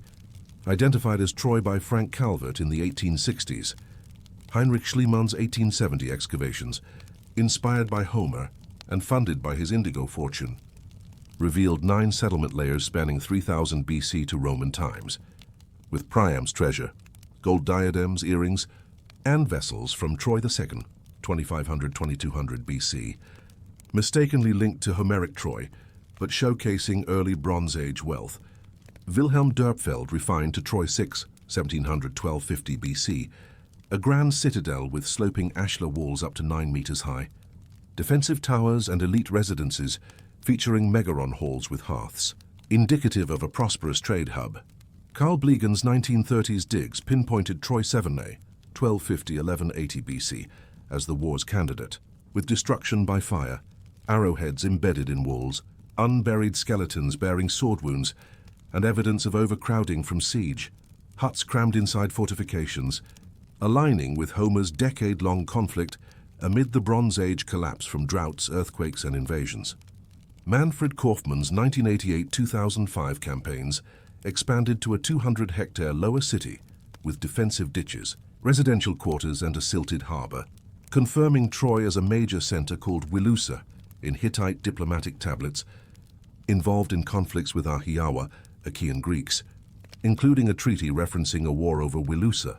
identified as Troy by Frank Calvert in the 1860s, Heinrich Schliemann's 1870 excavations, inspired by Homer and funded by his indigo fortune, revealed 9 settlement layers spanning 3000 BC to Roman times, with Priam's treasure, gold diadems, earrings, and vessels from Troy II, 2500–2200 BC, mistakenly linked to Homeric Troy, but showcasing early Bronze Age wealth. Wilhelm Dörpfeld refined to Troy VI, 1700–1250 BC, a grand citadel with sloping ashlar walls up to 9 meters high, defensive towers and elite residences featuring megaron halls with hearths, indicative of a prosperous trade hub. Carl Blegen's 1930s digs pinpointed Troy VII, 1250–1180 BC, as the war's candidate, with destruction by fire, arrowheads embedded in walls, unburied skeletons bearing sword wounds, and evidence of overcrowding from siege, huts crammed inside fortifications, aligning with Homer's decade-long conflict amid the Bronze Age collapse from droughts, earthquakes, and invasions. Manfred Kaufmann's 1988–2005 campaigns expanded to a 200-hectare lower city with defensive ditches, residential quarters, and a silted harbor, confirming Troy as a major center called Wilusa in Hittite diplomatic tablets, involved in conflicts with Ahiawa, Achaean Greeks, including a treaty referencing a war over Wilusa.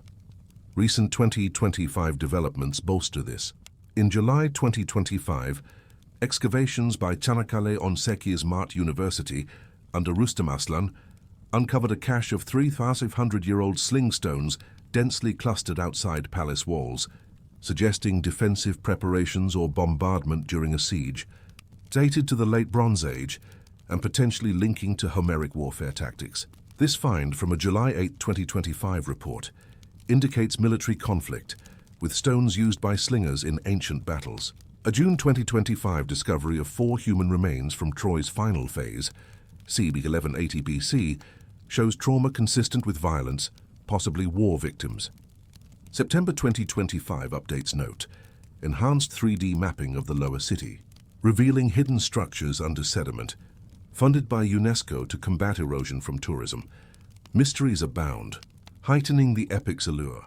Recent 2025 developments bolster this. In July 2025, excavations by Çanakkale Onseki Smart University under Rustam Aslan uncovered a cache of 3,500-year-old sling stones densely clustered outside palace walls, suggesting defensive preparations or bombardment during a siege, dated to the late Bronze Age and potentially linking to Homeric warfare tactics. This find from a July 8, 2025 report indicates military conflict, with stones used by slingers in ancient battles. A June 2025 discovery of 4 human remains from Troy's final phase, CB 1180 BC, shows trauma consistent with violence, possibly war victims. September 2025 updates note, enhanced 3D mapping of the lower city, revealing hidden structures under sediment, funded by UNESCO to combat erosion from tourism. Mysteries abound, heightening the epic's allure.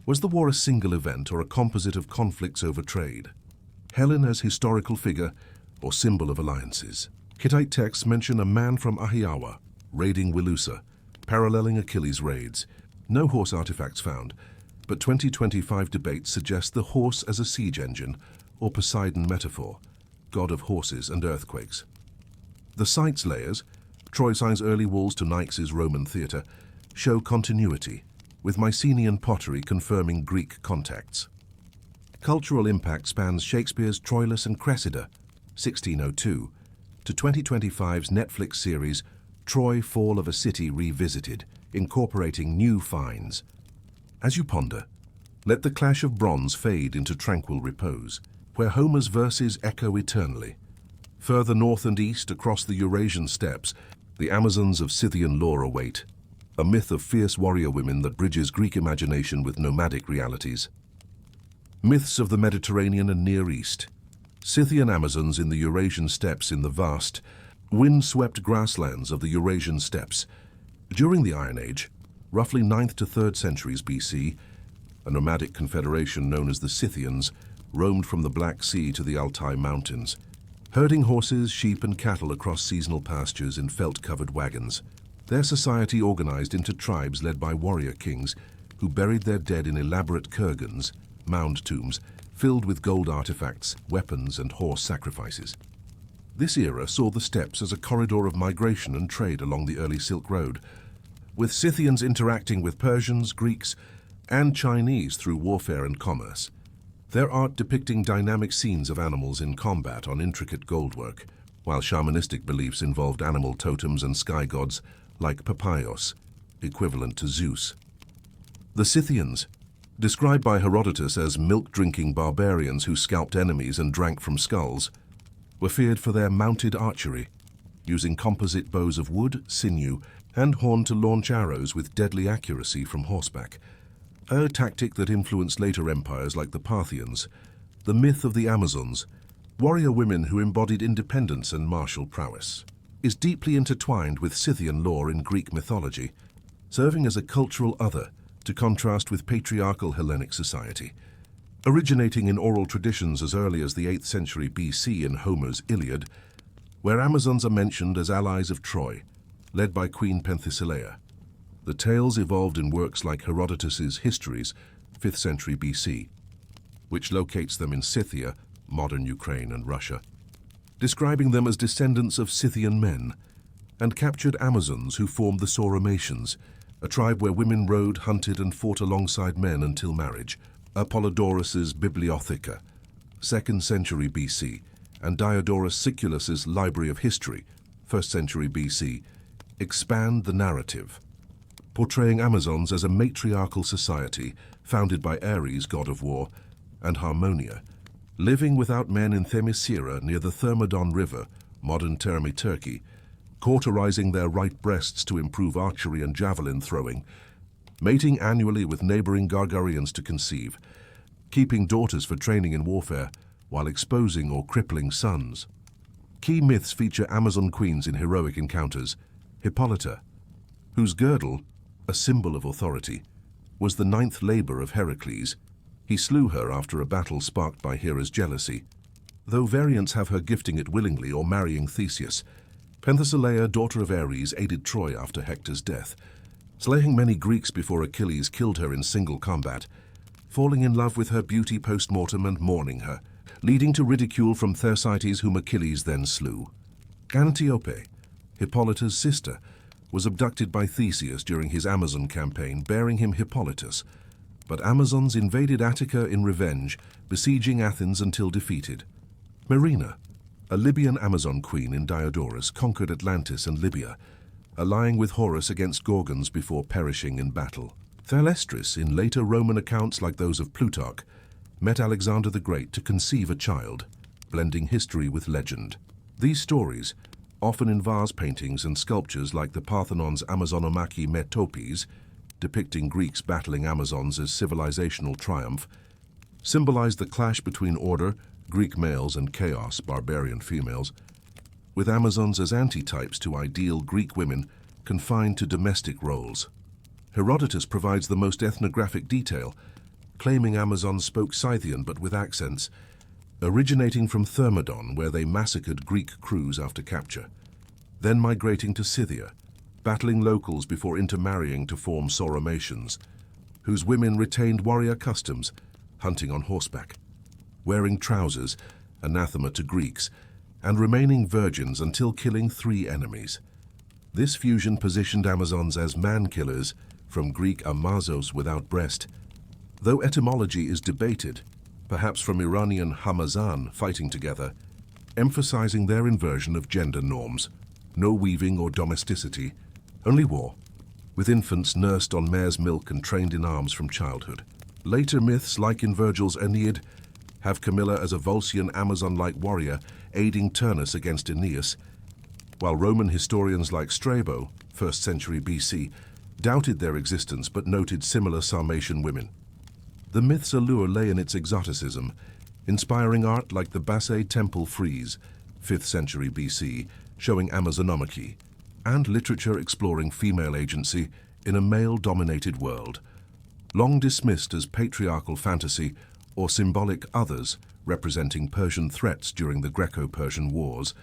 Was the war a single event or a composite of conflicts over trade? Helen as historical figure or symbol of alliances? Hittite texts mention a man from Ahiawa raiding Wilusa, paralleling Achilles' raids. No horse artifacts found, but 2025 debates suggest the horse as a siege engine or Poseidon metaphor, god of horses and earthquakes. The site's layers, Troy-size early walls to Nyx's Roman theatre, show continuity, with Mycenaean pottery confirming Greek contacts. Cultural impact spans Shakespeare's Troilus and Cressida, 1602, to 2025's Netflix series Troy: Fall of a City Revisited, incorporating new finds. As you ponder, let the clash of bronze fade into tranquil repose, where Homer's verses echo eternally. Further north and east across the Eurasian steppes, the Amazons of Scythian lore await, a myth of fierce warrior women that bridges Greek imagination with nomadic realities. Myths of the Mediterranean and Near East. Scythian Amazons in the Eurasian steppes in the vast, wind-swept grasslands of the Eurasian steppes. During the Iron Age, roughly 9th to 3rd centuries BC, a nomadic confederation known as the Scythians roamed from the Black Sea to the Altai Mountains, herding horses, sheep, and cattle across seasonal pastures in felt-covered wagons. Their society organized into tribes led by warrior kings who buried their dead in elaborate kurgans, mound tombs, filled with gold artifacts, weapons, and horse sacrifices. This era saw the steppes as a corridor of migration and trade along the early Silk Road, with Scythians interacting with Persians, Greeks, and Chinese through warfare and commerce. Their art depicting dynamic scenes of animals in combat on intricate goldwork, while shamanistic beliefs involved animal totems and sky gods like Papaios, equivalent to Zeus. The Scythians, described by Herodotus as milk-drinking barbarians who scalped enemies and drank from skulls, were feared for their mounted archery, using composite bows of wood, sinew, and horn to launch arrows with deadly accuracy from horseback, a tactic that influenced later empires like the Parthians. The myth of the Amazons, warrior women who embodied independence and martial prowess, is deeply intertwined with Scythian lore in Greek mythology, serving as a cultural other to contrast with patriarchal Hellenic society. Originating in oral traditions as early as the 8th century BC in Homer's Iliad, where Amazons are mentioned as allies of Troy, led by Queen Penthesilea. The tales evolved in works like Herodotus's Histories, 5th century BC, which locates them in Scythia, modern Ukraine and Russia, describing them as descendants of Scythian men, and captured Amazons who formed the Sauromations, a tribe where women rode, hunted and fought alongside men until marriage. Apollodorus's Bibliotheca, 2nd century BC, and Diodorus Siculus's Library of History, 1st century BC, expand the narrative, portraying Amazons as a matriarchal society founded by Ares, god of war, and Harmonia, living without men in Themyscira near the Thermodon River, modern Terme, Turkey, cauterizing their right breasts to improve archery and javelin throwing, mating annually with neighboring Gargarians to conceive, keeping daughters for training in warfare while exposing or crippling sons. Key myths feature Amazon queens in heroic encounters. Hippolyta, whose girdle, a symbol of authority, was the 9th labor of Heracles. He slew her after a battle sparked by Hera's jealousy. Though variants have her gifting it willingly or marrying Theseus, Penthesilea, daughter of Ares, aided Troy after Hector's death, slaying many Greeks before Achilles killed her in single combat, falling in love with her beauty post-mortem and mourning her, leading to ridicule from Thersites, whom Achilles then slew. Antiope, Hippolyta's sister, was abducted by Theseus during his Amazon campaign, bearing him Hippolytus, but Amazons invaded Attica in revenge, besieging Athens until defeated. Marina, a Libyan Amazon queen in Diodorus, conquered Atlantis and Libya, allying with Horus against Gorgons before perishing in battle. Thalestris, in later Roman accounts like those of Plutarch, met Alexander the Great to conceive a child, blending history with legend. These stories, often in vase paintings and sculptures like the Parthenon's Amazonomachy Metopes, depicting Greeks battling Amazons as civilizational triumph, symbolize the clash between order, Greek males, and chaos, barbarian females, with Amazons as antitypes to ideal Greek women confined to domestic roles. Herodotus provides the most ethnographic detail, claiming Amazons spoke Scythian but with accents, originating from Thermodon, where they massacred Greek crews after capture, then migrating to Scythia, battling locals before intermarrying to form Sauromations, whose women retained warrior customs, hunting on horseback, wearing trousers, anathema to Greeks, and remaining virgins until killing 3 enemies. This fusion positioned Amazons as man-killers, from Greek amazos, without breast, though etymology is debated, perhaps from Iranian hamazan, fighting together, emphasizing their inversion of gender norms, no weaving or domesticity, only war, with infants nursed on mare's milk and trained in arms from childhood. Later myths, like in Virgil's Aeneid, have Camilla as a Volscian Amazon-like warrior aiding Turnus against Aeneas, while Roman historians like Strabo, 1st century BC, doubted their existence but noted similar Sarmatian women. The myth's allure lay in its exoticism, inspiring art like the Bassé Temple frieze, 5th century BC, showing Amazonomachy, and literature exploring female agency in a male-dominated world. Long dismissed as patriarchal fantasy or symbolic others representing Persian threats during the Greco-Persian Wars,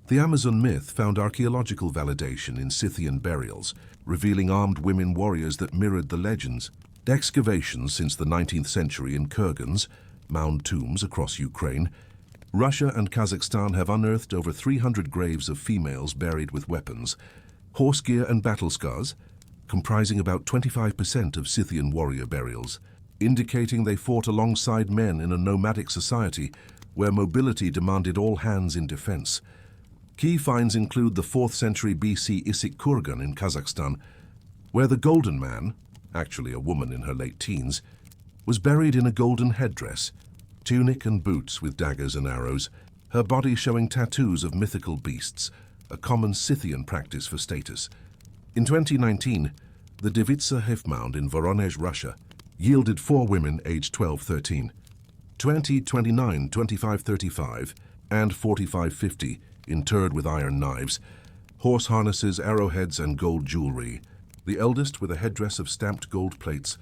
the Amazon myth found archaeological validation in Scythian burials, revealing armed women warriors that mirrored the legends. Excavations since the 19th century in Kurgans, mound tombs across Ukraine, Russia and Kazakhstan have unearthed over 300 graves of females buried with weapons, horse gear and battle scars, comprising about 25% of Scythian warrior burials, indicating they fought alongside men in a nomadic society where mobility demanded all hands in defense. Key finds include the 4th century BC Issyk Kurgan in Kazakhstan, where the Golden Man, actually a woman in her late teens, was buried in a golden headdress, tunic and boots with daggers and arrows, her body showing tattoos of mythical beasts, a common Scythian practice for status. In 2019, the Devitsa Hif Mound in Voronezh, Russia, yielded 4 women aged 12-13, 20, 29, 25, 35, and 45, 50, interred with iron knives, horse harnesses, arrowheads, and gold jewelry. The eldest with a headdress of stamped gold plates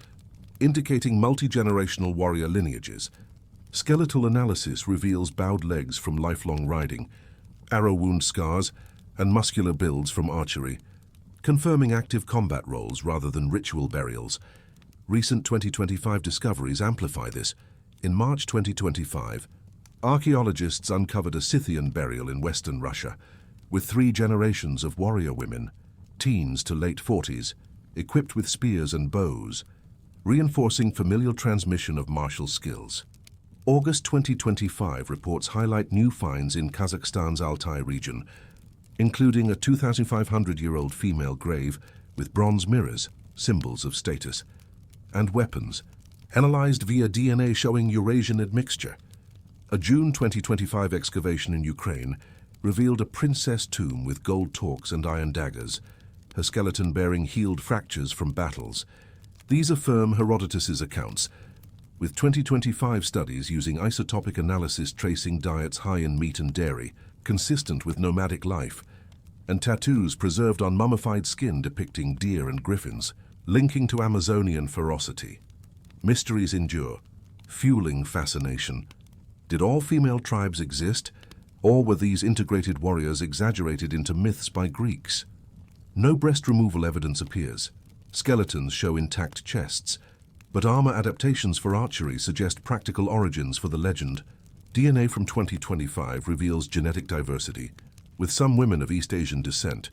indicating multi-generational warrior lineages. Skeletal analysis reveals bowed legs from lifelong riding, arrow wound scars, and muscular builds from archery, confirming active combat roles rather than ritual burials. Recent 2025 discoveries amplify this. In March 2025, archaeologists uncovered a Scythian burial in western Russia, with 3 generations of warrior women, teens to late 40s, equipped with spears and bows, reinforcing familial transmission of martial skills. August 2025 reports highlight new finds in Kazakhstan's Altai region, including a 2,500-year-old female grave with bronze mirrors, symbols of status, and weapons, analyzed via DNA showing Eurasian admixture. A June 2025 excavation in Ukraine revealed a princess tomb with gold torques and iron daggers, her skeleton bearing healed fractures from battles. These affirm Herodotus's accounts, with 2025 studies using isotopic analysis tracing diets high in meat and dairy, consistent with nomadic life, and tattoos preserved on mummified skin depicting deer and griffins, linking to Amazonian ferocity. Mysteries endure, fueling fascination. Did all female tribes exist, or were these integrated warriors exaggerated into myths by Greeks? No breast removal evidence appears. Skeletons show intact chests, but armor adaptations for archery suggest practical origins for the legend. DNA from 2025 reveals genetic diversity, with some women of East Asian descent,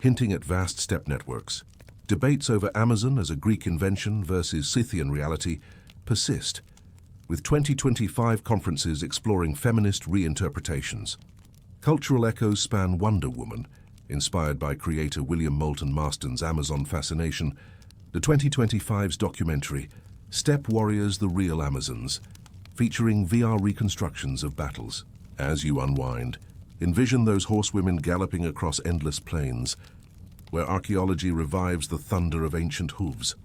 hinting at vast steppe networks. Debates over Amazon as a Greek invention versus Scythian reality persist, with 2025 conferences exploring feminist reinterpretations. Cultural echoes span Wonder Woman, inspired by creator William Moulton Marston's Amazon fascination. The 2025's documentary, Steppe Warriors: The Real Amazons, featuring VR reconstructions of battles. As you unwind, envision those horsewomen galloping across endless plains, where archaeology revives the thunder of ancient hooves.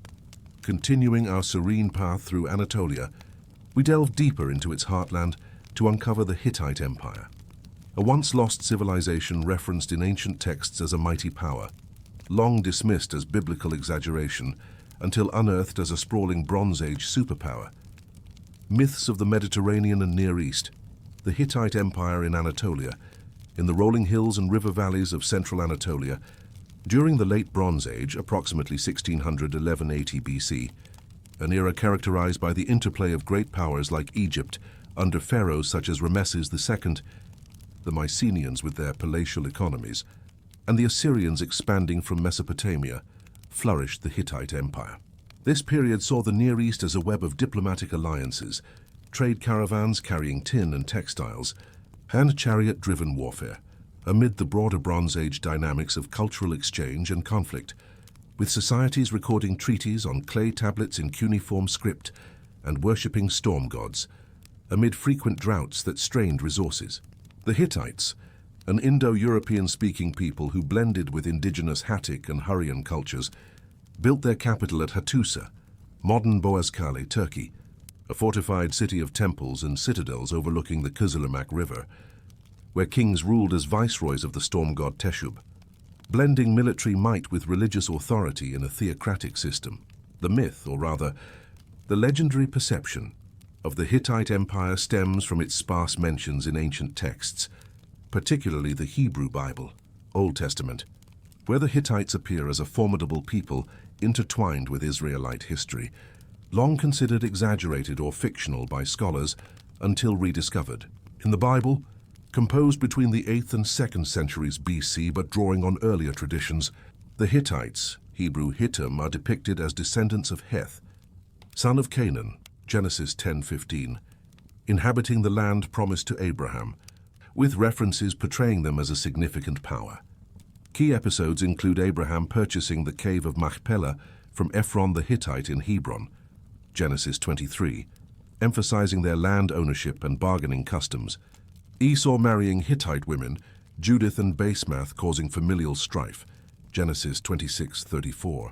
Continuing our serene path through Anatolia, we delve deeper into its heartland to uncover the Hittite Empire, a once-lost civilization referenced in ancient texts as a mighty power, long dismissed as biblical exaggeration until unearthed as a sprawling Bronze Age superpower. Myths of the Mediterranean and Near East, the Hittite Empire in Anatolia, in the rolling hills and river valleys of central Anatolia, during the Late Bronze Age, approximately 1600–1180 BC, an era characterized by the interplay of great powers like Egypt under pharaohs such as Rameses II, the Mycenaeans with their palatial economies, and the Assyrians expanding from Mesopotamia, flourished the Hittite Empire. This period saw the Near East as a web of diplomatic alliances, trade caravans carrying tin and textiles, and chariot-driven warfare, amid the broader Bronze Age dynamics of cultural exchange and conflict, with societies recording treaties on clay tablets in cuneiform script and worshipping storm gods, amid frequent droughts that strained resources. The Hittites, an Indo-European-speaking people who blended with indigenous Hattic and Hurrian cultures, built their capital at Hattusa, modern Boğazkale, Turkey, a fortified city of temples and citadels overlooking the Kızılırmak River, where kings ruled as viceroys of the storm god Teshub, blending military might with religious authority in a theocratic system. The myth, or rather, the legendary perception, of the Hittite Empire stems from its sparse mentions in ancient texts, particularly the Hebrew Bible, Old Testament, where the Hittites appear as a formidable people intertwined with Israelite history, long considered exaggerated or fictional by scholars until rediscovered. In the Bible, composed between the 8th and 2nd centuries BC but drawing on earlier traditions, the Hittites, Hebrew Hittim, are depicted as descendants of Heth, son of Canaan, Genesis 10:15, inhabiting the land promised to Abraham, with references portraying them as a significant power. Key episodes include Abraham purchasing the cave of Machpelah from Ephron the Hittite in Hebron, Genesis 23, emphasizing their land ownership and bargaining customs, Esau marrying Hittite women, Judith and Basemath causing familial strife, Genesis 26:34,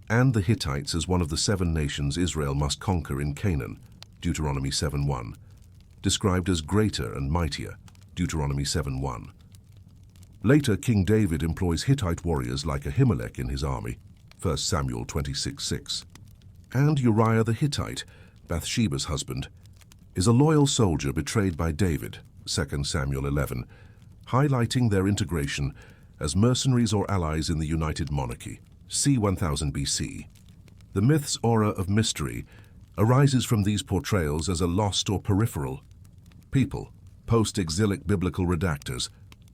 and the Hittites as one of the 7 nations Israel must conquer in Canaan, Deuteronomy 7:1, described as greater and mightier, Deuteronomy 7:1. Later, King David employs Hittite warriors like Ahimelech in his army, 1 Samuel 26:6. And Uriah the Hittite, Bathsheba's husband, is a loyal soldier betrayed by David, 2 Samuel 11, highlighting their integration as mercenaries or allies in the United Monarchy, c. 1000 BC. The myth's aura of mystery arises from these portrayals as a lost or peripheral people. Post-exilic biblical redactors,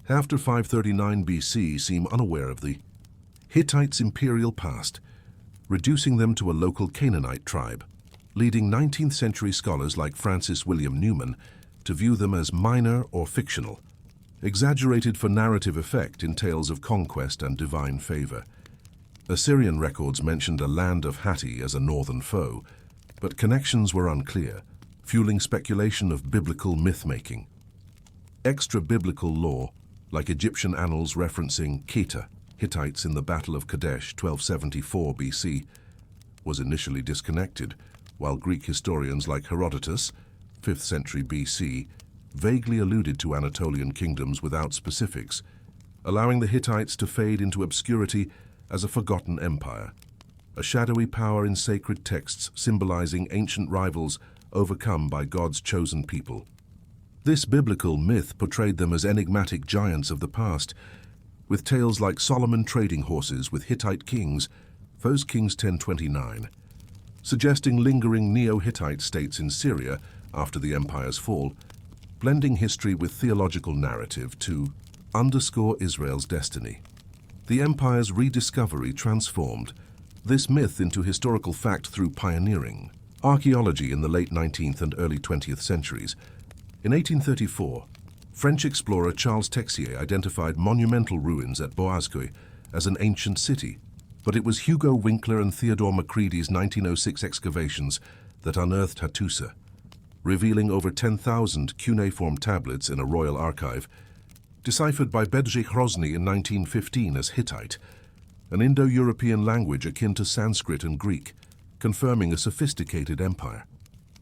after 539 BC, seem unaware of the Hittites' imperial past, reducing them to a local Canaanite tribe, leading 19th century scholars like Francis William Newman to view them as minor or fictional, exaggerated for narrative effect in tales of conquest and divine favor. Assyrian records mentioned a land of Hatti as a northern foe, but connections were unclear, fueling speculation of biblical myth-making. Extra-biblical lore, like Egyptian annals referencing Kheta, Hittites in the Battle of Kadesh 1274 BC, was initially disconnected, while Greek historians like Herodotus, 5th century BC, vaguely alluded to Anatolian kingdoms without specifics, allowing the Hittites to fade into obscurity as a forgotten empire, a shadowy power in sacred texts symbolizing ancient rivals overcome by God's chosen people. This biblical myth portrayed them as enigmatic giants of the past, with tales like Solomon trading horses with Hittite kings, 1 Kings 10:29, suggesting lingering Neo-Hittite states in Syria after the empire's fall, blending history with theological narrative to underscore Israel's destiny. The empire's rediscovery transformed this myth into historical fact through pioneering archaeology in the late 19th and early 20th centuries. In 1834, French explorer Charles Texier identified monumental ruins at Boazcoy as an ancient city, but it was Hugo Winkler and Theodore Macready's 1906 excavations that unearthed Hattusa, revealing over 10,000 cuneiform tablets in a royal archive, deciphered by Bedřich Hrozny in 1915 as Hittite, an Indo-European language akin to Sanskrit and Greek, confirming a sophisticated empire.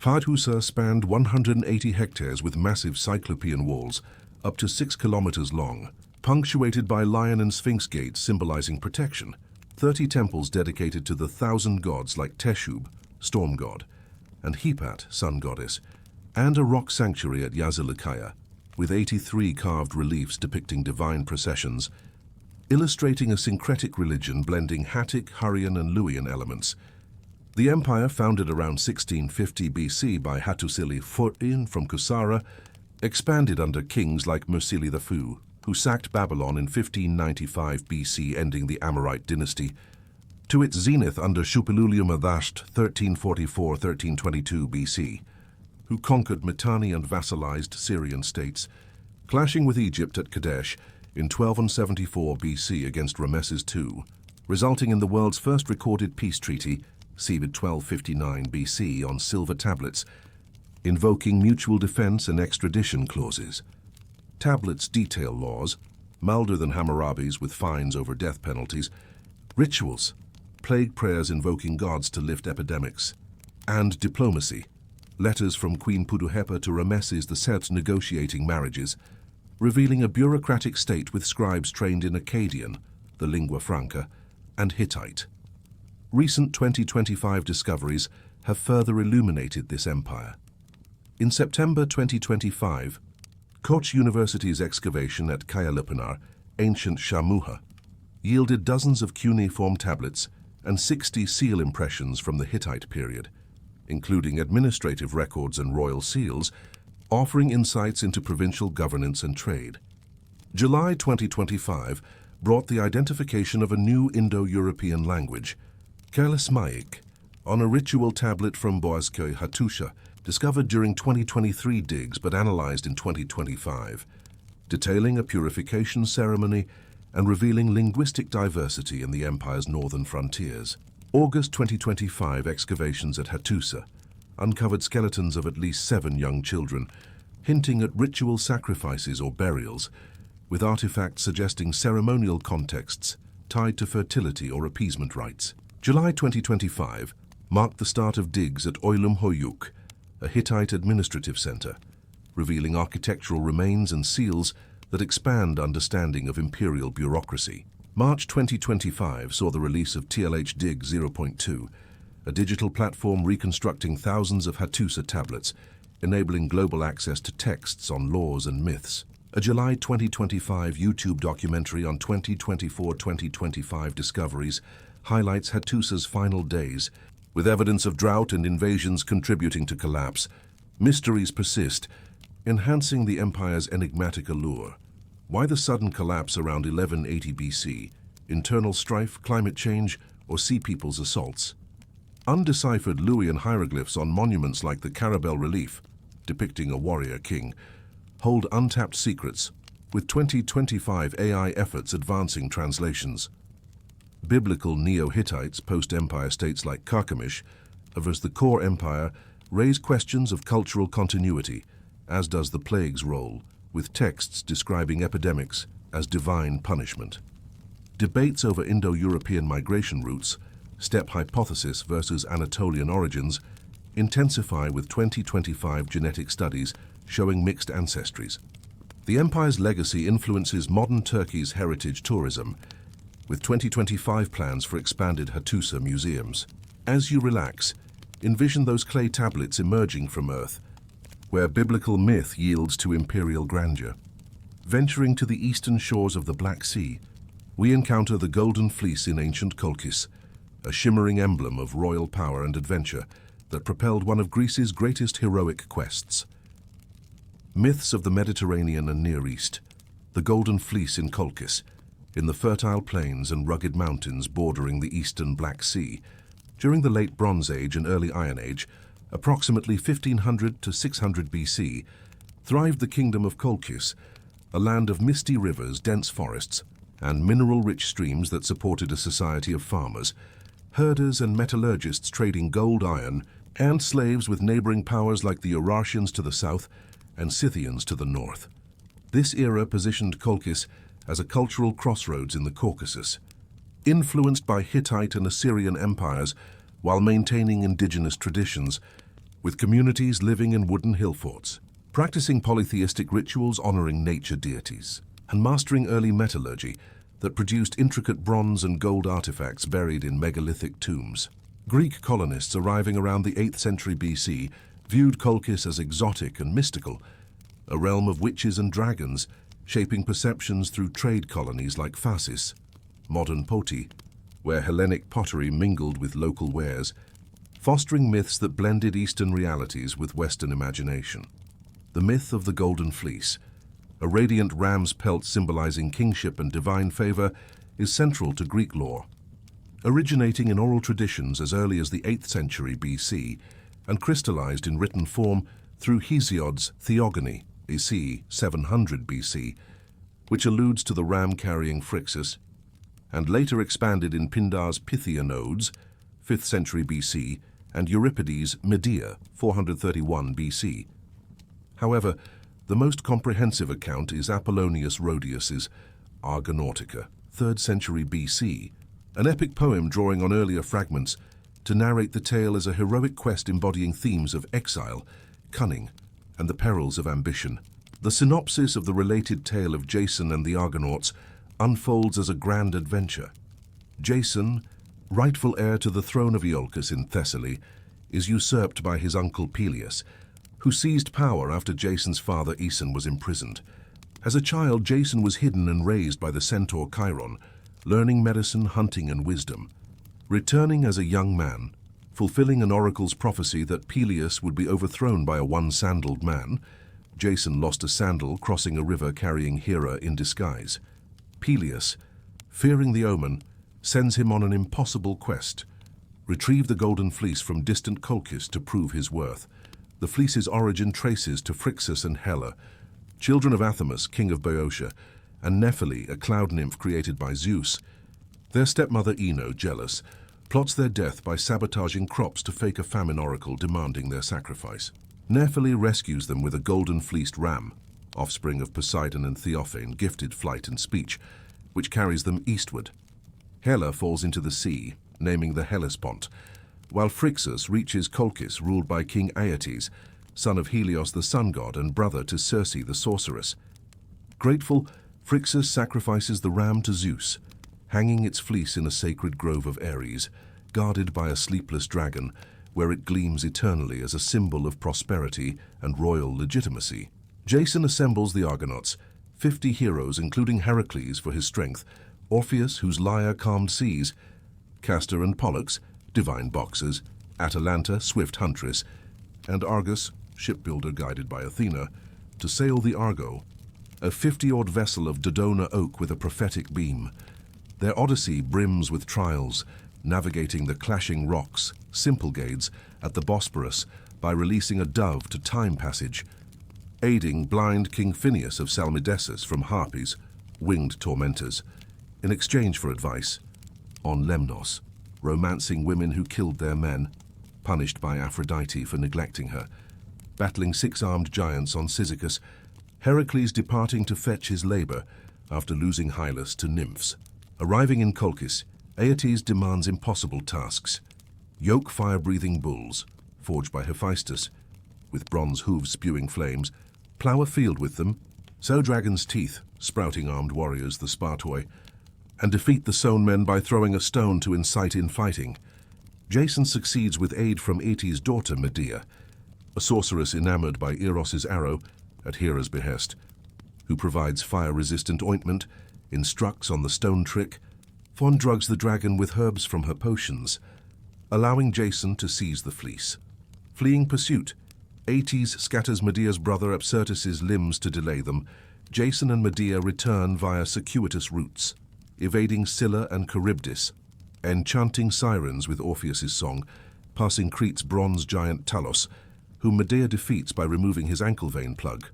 Hattusa spanned 180 hectares with massive cyclopean walls, up to 6 kilometers long, punctuated by lion and sphinx gates symbolizing protection, 30 temples dedicated to the 1,000 gods like Teshub, storm god, and Hepat, sun goddess, and a rock sanctuary at Yazilikaya, with 83 carved reliefs depicting divine processions, illustrating a syncretic religion blending Hattic, Hurrian, and Luwian elements. The empire, founded around 1650 BC by Hattusili Fur'in from Kusara, expanded under kings like Mursili the Fu, who sacked Babylon in 1595 BC, ending the Amorite dynasty, to its zenith under Shuppiluliuma-Dasht 1344-1322 BC, who conquered Mitanni and vassalized Syrian states, clashing with Egypt at Kadesh in 1274 BC against Rameses II, resulting in the world's first recorded peace treaty, Sebid 1259 BC, on silver tablets, invoking mutual defense and extradition clauses. Tablets detail laws, milder than Hammurabi's with fines over death penalties, rituals, plague prayers invoking gods to lift epidemics, and diplomacy, letters from Queen Puduhepa to Rameses III's negotiating marriages, revealing a bureaucratic state with scribes trained in Akkadian, the lingua franca, and Hittite. Recent 2025 discoveries have further illuminated this empire. In September 2025, Koç University's excavation at Kayalıpınar, ancient Shamuha, yielded dozens of cuneiform tablets and 60 seal impressions from the Hittite period, including administrative records and royal seals, offering insights into provincial governance and trade. July 2025 brought the identification of a new Indo-European language, Kalismaik, on a ritual tablet from Boğazköy, Hattusa, discovered during 2023 digs but analyzed in 2025, detailing a purification ceremony and revealing linguistic diversity in the empire's northern frontiers. August 2025 excavations at Hattusa uncovered skeletons of at least 7 young children, hinting at ritual sacrifices or burials, with artifacts suggesting ceremonial contexts tied to fertility or appeasement rites. July 2025 marked the start of digs at Oylum Hoyuk, a Hittite administrative center, revealing architectural remains and seals that expand understanding of imperial bureaucracy. March 2025 saw the release of TLH Dig 0.2, a digital platform reconstructing thousands of Hattusa tablets, enabling global access to texts on laws and myths. A July 2025 YouTube documentary on 2024-2025 discoveries highlights Hattusa's final days, with evidence of drought and invasions contributing to collapse. Mysteries persist, enhancing the empire's enigmatic allure. Why the sudden collapse around 1180 BC? Internal strife, climate change, or sea people's assaults? Undeciphered Luwian hieroglyphs on monuments like the Carabel relief, depicting a warrior king, hold untapped secrets, with 2025 AI efforts advancing translations. Biblical Neo-Hittites post-empire states like Carchemish, versus the core empire, raise questions of cultural continuity, as does the plague's role, with texts describing epidemics as divine punishment. Debates over Indo-European migration routes, steppe hypothesis versus Anatolian origins, intensify with 2025 genetic studies showing mixed ancestries. The empire's legacy influences modern Turkey's heritage tourism, with 2025 plans for expanded Hattusa museums. As you relax, envision those clay tablets emerging from Earth, where biblical myth yields to imperial grandeur. Venturing to the eastern shores of the Black Sea, we encounter the Golden Fleece in ancient Colchis, a shimmering emblem of royal power and adventure that propelled one of Greece's greatest heroic quests. Myths of the Mediterranean and Near East, the Golden Fleece in Colchis, in the fertile plains and rugged mountains bordering the eastern Black Sea. During the Late Bronze Age and Early Iron Age, approximately 1500 to 600 BC, thrived the kingdom of Colchis, a land of misty rivers, dense forests, and mineral-rich streams that supported a society of farmers, herders and metallurgists trading gold, iron, and slaves with neighboring powers like the Urartians to the south and Scythians to the north. This era positioned Colchis as a cultural crossroads in the Caucasus, influenced by Hittite and Assyrian empires while maintaining indigenous traditions, with communities living in wooden hill forts, practicing polytheistic rituals honoring nature deities, and mastering early metallurgy that produced intricate bronze and gold artifacts buried in megalithic tombs. Greek colonists arriving around the 8th century BC viewed Colchis as exotic and mystical, a realm of witches and dragons, shaping perceptions through trade colonies like Phasis, modern Poti, where Hellenic pottery mingled with local wares, fostering myths that blended Eastern realities with Western imagination. The myth of the Golden Fleece, a radiant ram's pelt symbolizing kingship and divine favor, is central to Greek lore. Originating in oral traditions as early as the 8th century BC and crystallized in written form through Hesiod's Theogony, c. 700 BC, which alludes to the ram-carrying Phrixus, and later expanded in Pindar's Pythia Odes, 5th century BC, and Euripides' Medea, 431 BC. However, the most comprehensive account is Apollonius Rhodius's Argonautica, 3rd century BC, an epic poem drawing on earlier fragments to narrate the tale as a heroic quest embodying themes of exile, cunning, and the perils of ambition. The synopsis of the related tale of Jason and the Argonauts unfolds as a grand adventure. Jason, rightful heir to the throne of Iolcus in Thessaly, is usurped by his uncle Peleus, who seized power after Jason's father Aeson was imprisoned. As a child, Jason was hidden and raised by the centaur Chiron, learning medicine, hunting, and wisdom. Returning as a young man, fulfilling an oracle's prophecy that Peleus would be overthrown by a one-sandaled man, Jason lost a sandal crossing a river carrying Hera in disguise. Peleus, fearing the omen, sends him on an impossible quest: retrieve the Golden Fleece from distant Colchis to prove his worth. The fleece's origin traces to Phrixus and Helle, children of Athamas, king of Boeotia, and Nephele, a cloud nymph created by Zeus. Their stepmother Ino, jealous, plots their death by sabotaging crops to fake a famine oracle demanding their sacrifice. Nephele rescues them with a golden-fleeced ram, offspring of Poseidon and Theophane, gifted flight and speech, which carries them eastward. Helle falls into the sea, naming the Hellespont, while Phrixus reaches Colchis, ruled by King Aeetes, son of Helios the sun god and brother to Circe the sorceress. Grateful, Phrixus sacrifices the ram to Zeus, hanging its fleece in a sacred grove of Ares, guarded by a sleepless dragon, where it gleams eternally as a symbol of prosperity and royal legitimacy. Jason assembles the Argonauts, 50 heroes including Heracles for his strength, Orpheus, whose lyre calmed seas, Castor and Pollux, divine boxers, Atalanta, swift huntress, and Argus, shipbuilder guided by Athena, to sail the Argo, a 50-oared vessel of Dodona oak with a prophetic beam. Their odyssey brims with trials, navigating the clashing rocks, Symplegades, at the Bosporus by releasing a dove to time passage, aiding blind King Phineus of Salmydessus from Harpies, winged tormentors, in exchange for advice, on Lemnos, romancing women who killed their men, punished by Aphrodite for neglecting her, battling 6-armed giants on Cyzicus, Heracles departing to fetch his labor after losing Hylas to nymphs. Arriving in Colchis, Aeetes demands impossible tasks. Yoke fire-breathing bulls, forged by Hephaestus, with bronze hooves spewing flames, plow a field with them, sow dragon's teeth, sprouting armed warriors the Spartoi, and defeat the sown men by throwing a stone to incite infighting. Jason succeeds with aid from Aeetes' daughter Medea, a sorceress enamored by Eros's arrow at Hera's behest, who provides fire-resistant ointment, instructs on the stone trick, Fawn drugs the dragon with herbs from her potions, allowing Jason to seize the fleece. Fleeing pursuit, Aeetes scatters Medea's brother Absyrtus's limbs to delay them. Jason and Medea return via circuitous routes, evading Scylla and Charybdis, enchanting sirens with Orpheus's song, passing Crete's bronze giant Talos, whom Medea defeats by removing his ankle vein plug.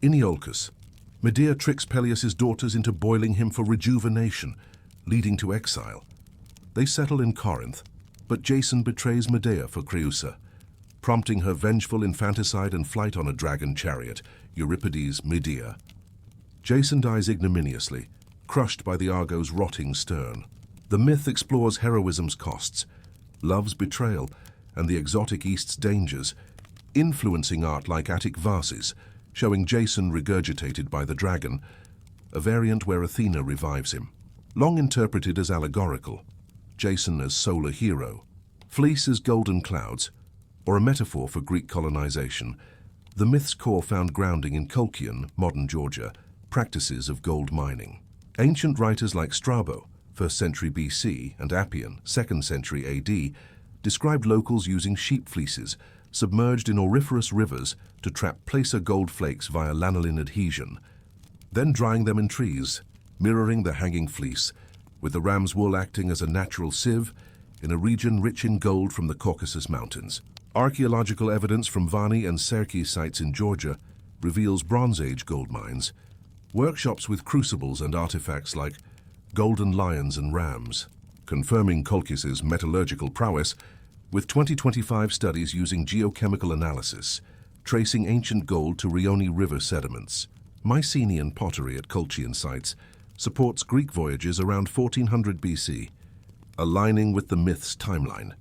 In Iolcus, Medea tricks Peleus's daughters into boiling him for rejuvenation, leading to exile. They settle in Corinth, but Jason betrays Medea for Creusa, prompting her vengeful infanticide and flight on a dragon chariot, Euripides' Medea. Jason dies ignominiously, crushed by the Argo's rotting stern. The myth explores heroism's costs, love's betrayal, and the exotic East's dangers, influencing art like Attic vases, showing Jason regurgitated by the dragon, a variant where Athena revives him. Long interpreted as allegorical, Jason as solar hero, Fleece as golden clouds, or a metaphor for Greek colonization, the myth's core found grounding in Colchian, modern Georgia, practices of gold mining. Ancient writers like Strabo, 1st century BC, and Appian, 2nd century AD, described locals using sheep fleeces submerged in auriferous rivers to trap placer gold flakes via lanolin adhesion, then drying them in trees, mirroring the hanging fleece, with the ram's wool acting as a natural sieve in a region rich in gold from the Caucasus Mountains. Archaeological evidence from Vani and Serki sites in Georgia reveals Bronze Age gold mines, workshops with crucibles and artifacts like golden lions and rams, confirming Colchis's metallurgical prowess, with 2025 studies using geochemical analysis, tracing ancient gold to Rioni River sediments. Mycenaean pottery at Colchian sites supports Greek voyages around 1400 BC, aligning with the myth's timeline.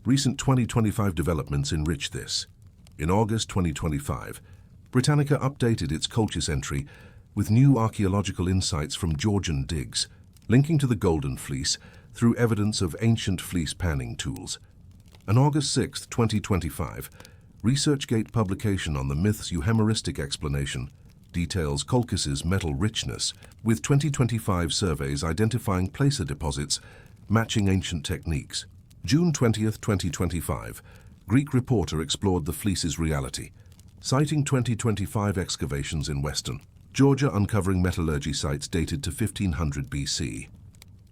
Recent 2025 developments enrich this. In August 2025, Britannica updated its Colchis entry with new archaeological insights from Georgian digs, linking to the Golden Fleece through evidence of ancient fleece panning tools. An August 6, 2025, ResearchGate publication on the myth's euhemeristic explanation details Colchis's metal richness, with 2025 surveys identifying placer deposits matching ancient techniques. June 20, 2025, Greek reporter explored the fleece's reality, citing 2025 excavations in Western Georgia uncovering metallurgy sites dated to 1500 BC.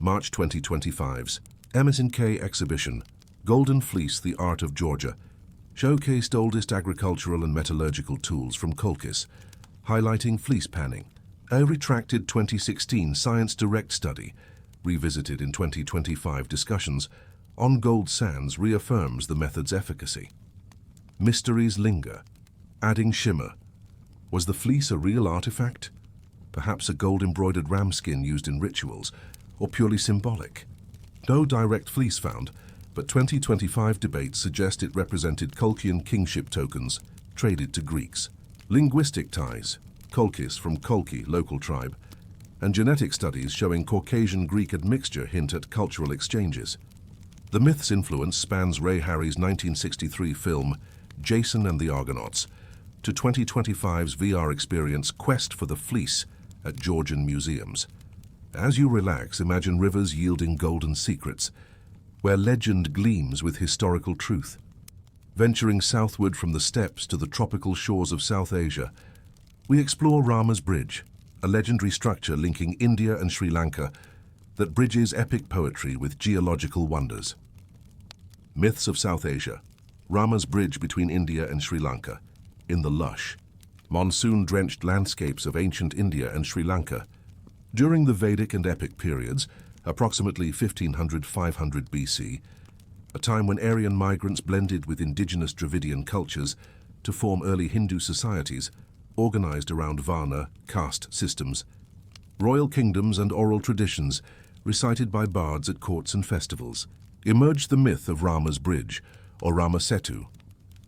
March 2025's M&K exhibition, Golden Fleece, The Art of Georgia, showcased oldest agricultural and metallurgical tools from Colchis, highlighting fleece panning. A retracted 2016 Science Direct study, revisited in 2025 discussions on gold sands, reaffirms the method's efficacy. Mysteries linger, adding shimmer. Was the fleece a real artifact? Perhaps a gold-embroidered ram skin used in rituals, or purely symbolic? No direct fleece found, but 2025 debates suggest it represented Colchian kingship tokens traded to Greeks. Linguistic ties, Colchis from Colchi, local tribe, and genetic studies showing Caucasian Greek admixture hint at cultural exchanges. The myth's influence spans Ray Harry's 1963 film Jason and the Argonauts to 2025's VR experience Quest for the Fleece at Georgian museums. As you relax, imagine rivers yielding golden secrets, where legend gleams with historical truth. Venturing southward from the steppes to the tropical shores of South Asia, we explore Rama's Bridge, a legendary structure linking India and Sri Lanka that bridges epic poetry with geological wonders. Myths of South Asia. Rama's Bridge between India and Sri Lanka. In the lush, monsoon-drenched landscapes of ancient India and Sri Lanka. During the Vedic and epic periods, approximately 1500–500 BC, a time when Aryan migrants blended with indigenous Dravidian cultures to form early Hindu societies organized around Varna, caste systems, royal kingdoms and oral traditions recited by bards at courts and festivals, emerged the myth of Rama's Bridge, or Rama Setu.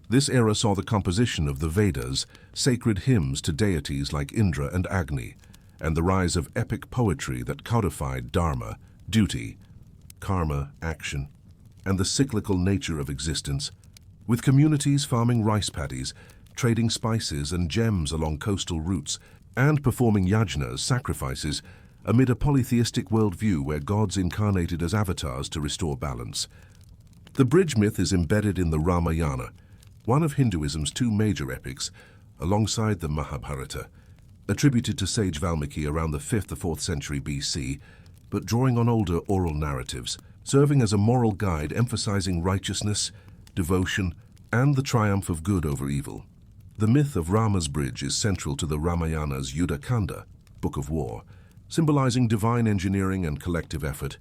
This era saw the composition of the Vedas, sacred hymns to deities like Indra and Agni, and the rise of epic poetry that codified dharma, duty, karma, action, and the cyclical nature of existence, with communities farming rice paddies, trading spices and gems along coastal routes, and performing yajnas, sacrifices, amid a polytheistic worldview where gods incarnated as avatars to restore balance. The bridge myth is embedded in the Ramayana, one of Hinduism's two major epics, alongside the Mahabharata, attributed to sage Valmiki around the 5th to 4th century BC, but drawing on older oral narratives, serving as a moral guide emphasizing righteousness, devotion, and the triumph of good over evil. The myth of Rama's Bridge is central to the Ramayana's Yuddha Kanda, Book of War, symbolizing divine engineering and collective effort.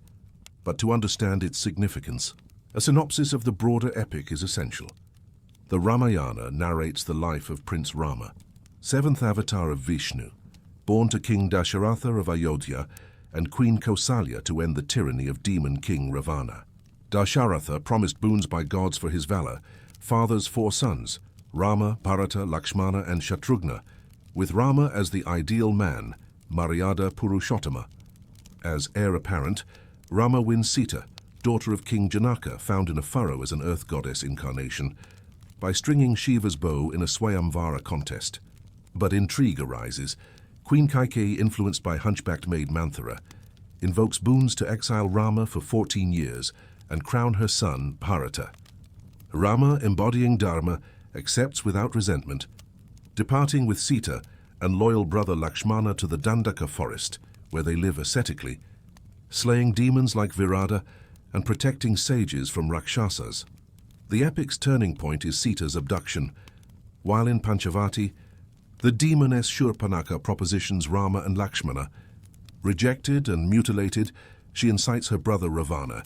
But to understand its significance, a synopsis of the broader epic is essential. The Ramayana narrates the life of Prince Rama, seventh avatar of Vishnu, born to King Dasharatha of Ayodhya and Queen Kausalya to end the tyranny of demon king Ravana. Dasharatha, promised boons by gods for his valor, fathers 4 sons, Rama, Bharata, Lakshmana, and Shatrughna, with Rama as the ideal man, Maryada Purushottama. As heir apparent, Rama wins Sita, daughter of King Janaka, found in a furrow as an earth goddess incarnation, by stringing Shiva's bow in a Swayamvara contest. But intrigue arises. Queen Kaikeyi, influenced by hunchbacked maid Manthara, invokes boons to exile Rama for 14 years and crown her son Bharata. Rama, embodying Dharma, accepts without resentment, departing with Sita and loyal brother Lakshmana to the Dandaka forest, where they live ascetically, slaying demons like Virada and protecting sages from Rakshasas. The epic's turning point is Sita's abduction. While in Panchavati, the demoness Shurpanaka propositions Rama and Lakshmana. Rejected and mutilated, she incites her brother Ravana,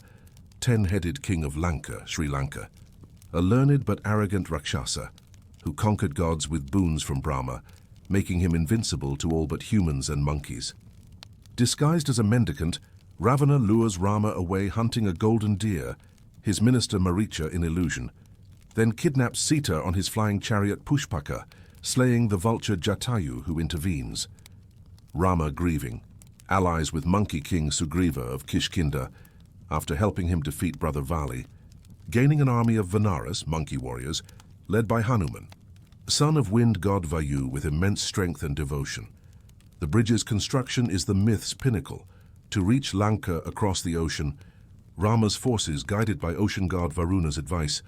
10-headed king of Lanka, Sri Lanka, a learned but arrogant Rakshasa, who conquered gods with boons from Brahma, making him invincible to all but humans and monkeys. Disguised as a mendicant, Ravana lures Rama away hunting a golden deer, his minister Maricha in illusion, then kidnaps Sita on his flying chariot Pushpaka, slaying the vulture Jatayu, who intervenes. Rama, grieving, allies with monkey king Sugriva of Kishkinda after helping him defeat brother Vali, gaining an army of Vanaras, monkey warriors, led by Hanuman, son of wind god Vayu with immense strength and devotion. The bridge's construction is the myth's pinnacle. To reach Lanka across the ocean, Rama's forces, guided by ocean god Varuna's advice,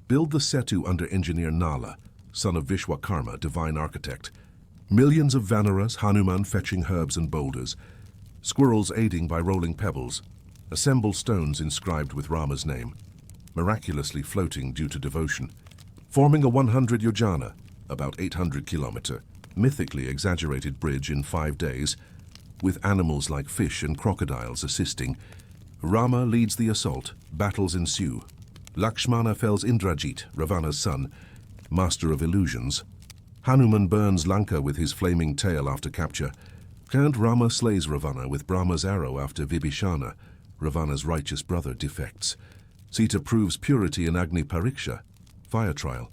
build the Setu under engineer Nala, son of Vishwakarma, divine architect. Millions of Vanaras, Hanuman fetching herbs and boulders, squirrels aiding by rolling pebbles, assemble stones inscribed with Rama's name, miraculously floating due to devotion, forming a 100 yojana, about 800-kilometer, mythically exaggerated bridge in 5 days, with animals like fish and crocodiles assisting. Rama leads the assault, battles ensue. Lakshmana fells Indrajit, Ravana's son, master of illusions. Hanuman burns Lanka with his flaming tail after capture, and Rama slays Ravana with Brahma's arrow after Vibhishana, Ravana's righteous brother, defects. Sita proves purity in Agni Pariksha, fire trial.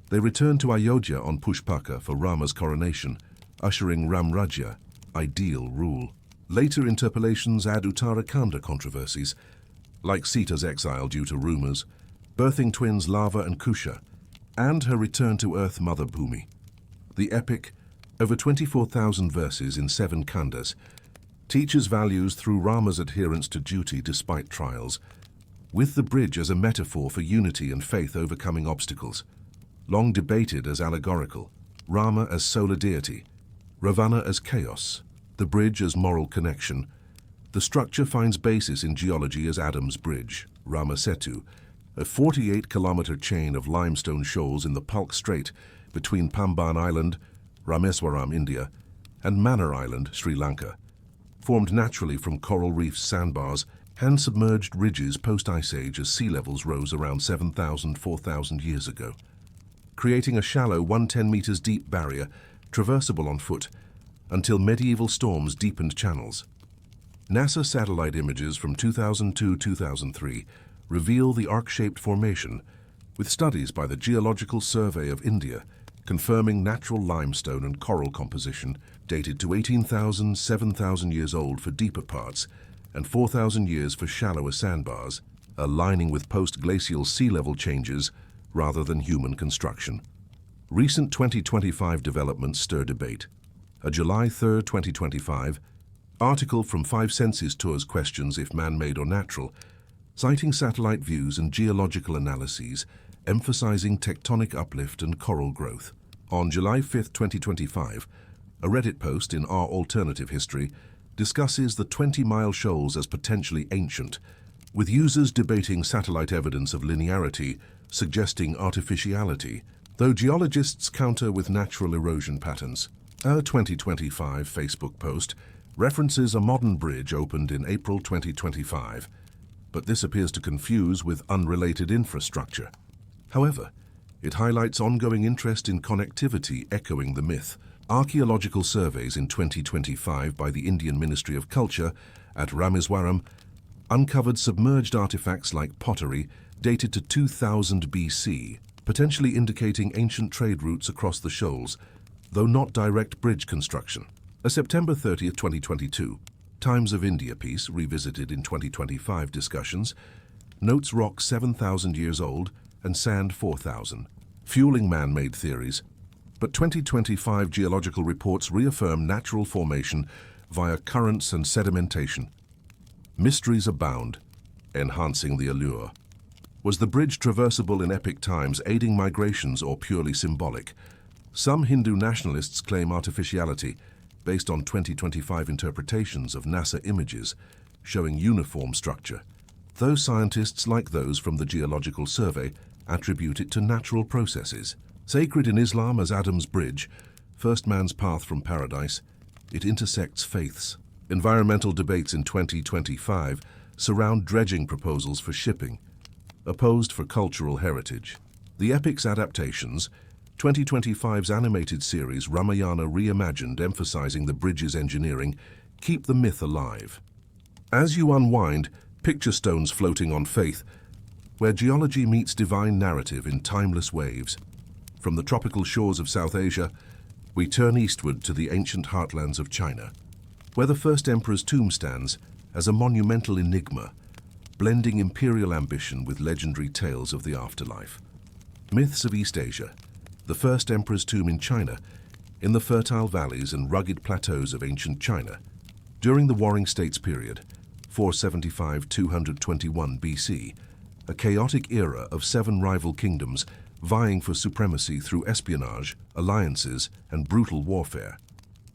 They return to Ayodhya on Pushpaka for Rama's coronation, ushering Ramrajya, ideal rule. Later interpolations add Uttarakanda controversies, like Sita's exile due to rumors, birthing twins Lava and Kusha, and her return to Earth Mother Bhumi. The epic, over 24,000 verses in 7 khandas, teaches values through Rama's adherence to duty despite trials, with the bridge as a metaphor for unity and faith overcoming obstacles. Long debated as allegorical, Rama as solar deity, Ravana as chaos, the bridge as moral connection, the structure finds basis in geology as Adam's Bridge, Rama Setu, a 48-kilometer chain of limestone shoals in the Palk Strait between Pamban Island, Rameswaram, India, and Mannar Island, Sri Lanka, formed naturally from coral reefs, sandbars, and submerged ridges post-Ice Age as sea levels rose around 4,000 years ago, creating a shallow 110 meters deep barrier traversable on foot until medieval storms deepened channels. NASA satellite images from 2002-2003 reveal the arc-shaped formation, with studies by the Geological Survey of India confirming natural limestone and coral composition dated to 18,000, 7,000 years old for deeper parts and 4,000 years for shallower sandbars, aligning with post-glacial sea level changes rather than human construction. Recent 2025 developments stir debate. A July 3, 2025, article from 5 Senses Tours questions if man-made or natural, citing satellite views and geological analyses, emphasizing tectonic uplift and coral growth. On July 5, 2025, a Reddit post in Our Alternative History discusses the 20-mile shoals as potentially ancient, with users debating satellite evidence of linearity, suggesting artificiality, though geologists counter with natural erosion patterns. A 2025 Facebook post references a modern bridge opened in April 2025, but this appears to confuse with unrelated infrastructure. However, it highlights ongoing interest in connectivity, echoing the myth. Archaeological surveys in 2025 by the Indian Ministry of Culture at Rameswaram uncovered submerged artifacts like pottery dated to 2000 BC, potentially indicating ancient trade routes across the shoals, though not direct bridge construction. A September 30, 2022, Times of India piece, revisited in 2025 discussions, notes rock 7,000 years old and sand 4,000, fueling man-made theories, but 2025 geological reports reaffirm natural formation via currents and sedimentation. Mysteries abound, enhancing the allure. Was the bridge traversable in epic times, aiding migrations, or purely symbolic? Some Hindu nationalists claim artificiality, based on 2025 interpretations of NASA images showing uniform structure. Those scientists, like those from the Geological Survey, attribute it to natural processes. Sacred in Islam as Adam's Bridge, first man's path from paradise, it intersects faiths. Environmental debates in 2025 surround dredging proposals for shipping, opposed for cultural heritage. The epic's adaptations, 2025's animated series Ramayana Reimagined, emphasizing the bridge's engineering, keep the myth alive. As you unwind, picture stones floating on faith, where geology meets divine narrative in timeless waves. From the tropical shores of South Asia, we turn eastward to the ancient heartlands of China, where the first emperor's tomb stands as a monumental enigma, blending imperial ambition with legendary tales of the afterlife. Myths of East Asia, the first emperor's tomb in China, in the fertile valleys and rugged plateaus of ancient China. During the Warring States period, 475–221 BC, a chaotic era of 7 rival kingdoms vying for supremacy through espionage, alliances, and brutal warfare.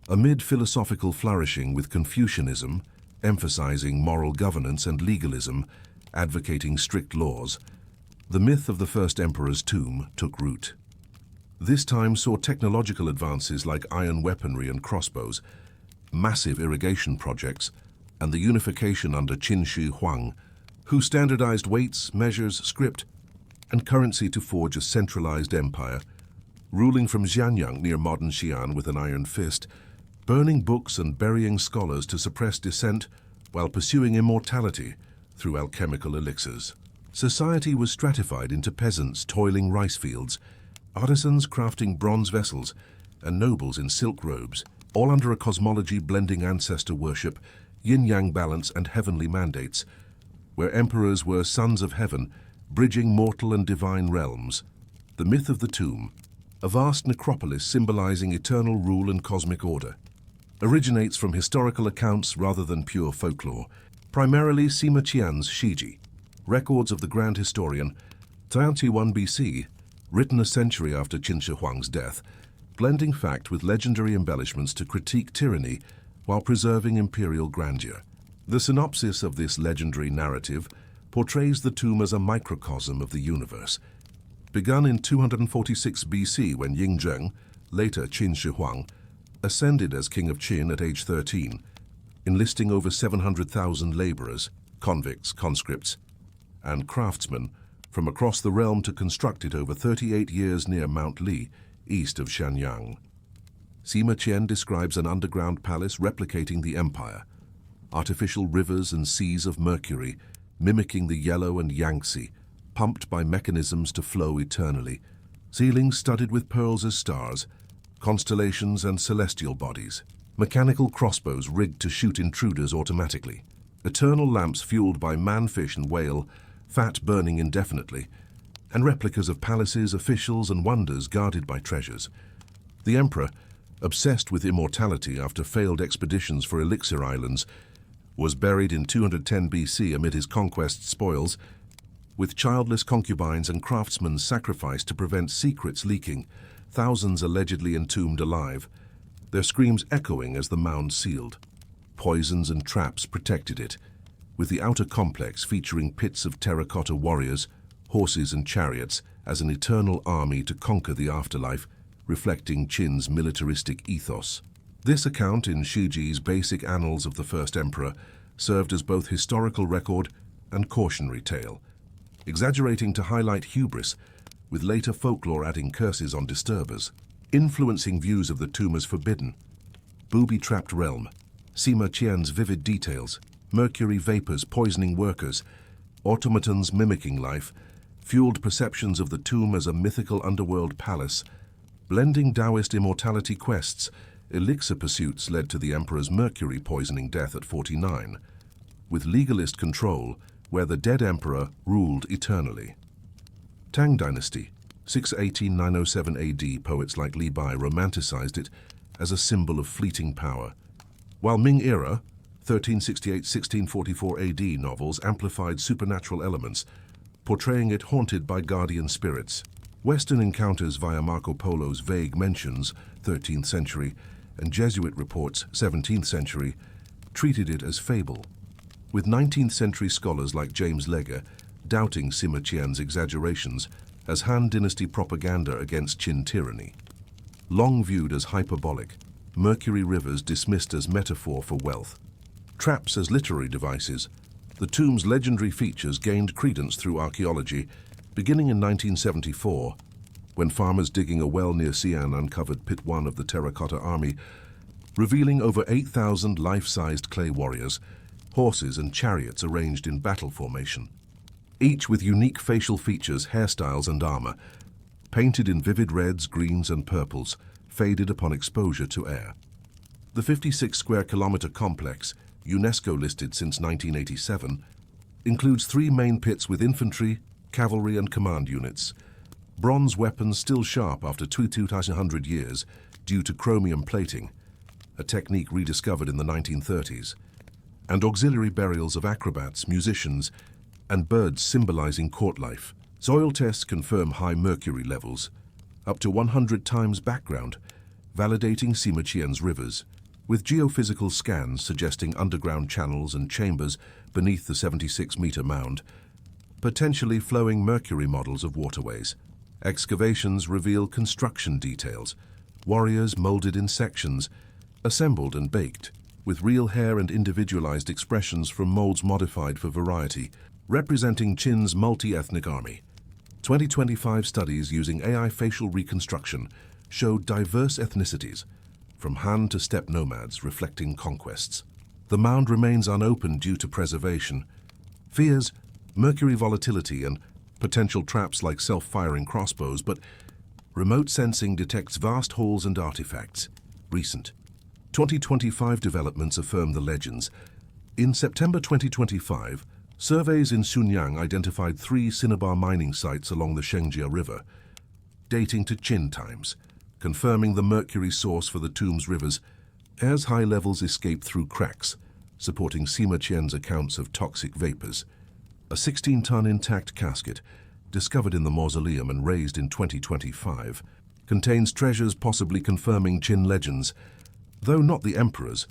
Amid philosophical flourishing with Confucianism, emphasizing moral governance, and legalism, advocating strict laws, the myth of the first emperor's tomb took root. This time saw technological advances like iron weaponry and crossbows, massive irrigation projects, and the unification under Qin Shi Huang, who standardized weights, measures, script, and currency to forge a centralized empire, ruling from Xianyang near modern Xi'an with an iron fist, burning books and burying scholars to suppress dissent while pursuing immortality through alchemical elixirs. Society was stratified into peasants toiling rice fields, artisans crafting bronze vessels, and nobles in silk robes, all under a cosmology blending ancestor worship, yin-yang balance, and heavenly mandates, where emperors were sons of heaven, bridging mortal and divine realms. The myth of the tomb, a vast necropolis symbolizing eternal rule and cosmic order, originates from historical accounts rather than pure folklore, primarily Sima Qian's Shiji, records of the grand historian, Tianqi 1 BC, written a century after Qin Shi Huang's death, blending fact with legendary embellishments to critique tyranny while preserving imperial grandeur. The synopsis of this legendary narrative portrays the tomb as a microcosm of the universe. Begun in 246 BC when Ying Zheng, later Qin Shi Huang, ascended as king of Qin at age 13, enlisting over 700,000 laborers, convicts, conscripts, and craftsmen from across the realm to construct it over 38 years near Mount Li, east of Shenyang. Sima Qian describes an underground palace replicating the empire, artificial rivers and seas of mercury, mimicking the Yellow and Yangtze, pumped by mechanisms to flow eternally, ceilings studded with pearls as stars, constellations and celestial bodies, mechanical crossbows rigged to shoot intruders automatically, eternal lamps fueled by man-fish and whale, fat burning indefinitely, and replicas of palaces, officials and wonders guarded by treasures. The emperor, obsessed with immortality after failed expeditions for elixir islands, was buried in 210 BC amid his conquest spoils, with childless concubines and craftsmen sacrificed to prevent secrets leaking, thousands allegedly entombed alive, their screams echoing as the mound sealed. Poisons and traps protected it, with the outer complex featuring pits of terracotta warriors, horses and chariots as an eternal army to conquer the afterlife, reflecting Qin's militaristic ethos. This account in Shiji's basic annals of the first emperor served as both historical record and cautionary tale, exaggerating to highlight hubris, with later folklore adding curses on disturbers, influencing views of the tomb as forbidden. Booby-trapped realm, Sima Qian's vivid details, mercury vapors poisoning workers, automatons mimicking life, fueled perceptions of the tomb as a mythical underworld palace. Blending Taoist immortality quests, elixir pursuits led to the emperor's mercury poisoning death at 49, with legalist control where the dead emperor ruled eternally. Tang Dynasty, 618–907 AD, poets like Li Bai romanticized it as a symbol of fleeting power, while Ming era, 1368–1644 AD novels amplified supernatural elements, portraying it haunted by guardian spirits. Western encounters via Marco Polo's vague mentions, 13th century, and Jesuit reports, 17th century, treated it as fable, with 19th century scholars like James Legge doubting Sima Qian's exaggerations as Han Dynasty propaganda against Qin tyranny. Long viewed as hyperbolic, mercury rivers dismissed as metaphor for wealth. Traps as literary devices, the tomb's legendary features gained credence through archaeology, beginning in 1974, when farmers digging a well near Xi'an uncovered Pit 1 of the Terracotta Army, revealing over 8,000 life-sized clay warriors, horses and chariots arranged in battle formation, each with unique facial features, hairstyles and armor, painted in vivid reds, greens and purples, faded upon exposure to air. The 56-square-kilometer complex, UNESCO listed since 1987, includes 3 main pits with infantry, cavalry and command units, bronze weapons still sharp after 2,200 years due to chromium plating, a technique rediscovered in the 1930s, and auxiliary burials of acrobats, musicians, and birds symbolizing court life. Soil tests confirm high mercury levels, up to 100 times background, validating Sima Qian's rivers, with geophysical scans suggesting underground channels and chambers beneath the 76-meter mound, potentially flowing mercury models of waterways. Excavations reveal construction details, warriors molded in sections, assembled and baked, with real hair and individualized expressions from molds modified for variety, representing Qin's multi-ethnic army. 2025 studies using AI facial reconstruction showed diverse ethnicities, from Han to steppe nomads reflecting conquests. The mound remains unopened due to preservation. Fears, mercury volatility and potential traps like self-firing crossbows, but remote sensing detects vast halls and artifacts. Recent 2025 developments affirm the legends. In September 2025, Surveys in Xunyang identified 3 cinnabar mining sites along the Shengjia River, dating to Qin times, confirming the mercury source for the tomb's rivers as high levels escape through cracks, supporting Sima Qian's accounts of toxic vapors. A 16-ton intact casket, discovered in the mausoleum and raised in 2025, contains treasures possibly confirming Qin legends. Though not the emperor's,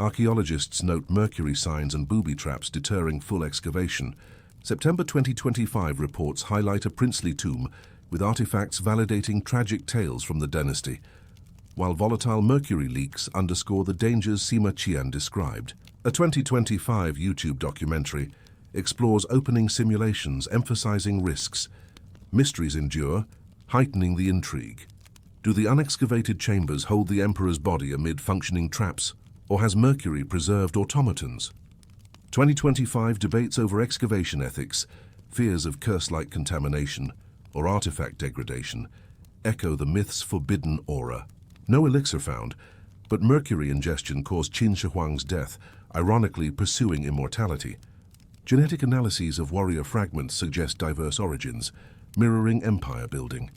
archaeologists note mercury signs and booby traps deterring full excavation. September 2025 reports highlight a princely tomb with artifacts validating tragic tales from the dynasty, while volatile mercury leaks underscore the dangers Sima Qian described. A 2025 YouTube documentary explores opening simulations emphasizing risks. Mysteries endure, heightening the intrigue. Do the unexcavated chambers hold the emperor's body amid functioning traps, or has mercury preserved automatons? 2025 debates over excavation ethics, fears of curse-like contamination, or artifact degradation echo the myth's forbidden aura. No elixir found, but mercury ingestion caused Qin Shi Huang's death, ironically pursuing immortality. Genetic analyses of warrior fragments suggest diverse origins, mirroring empire building.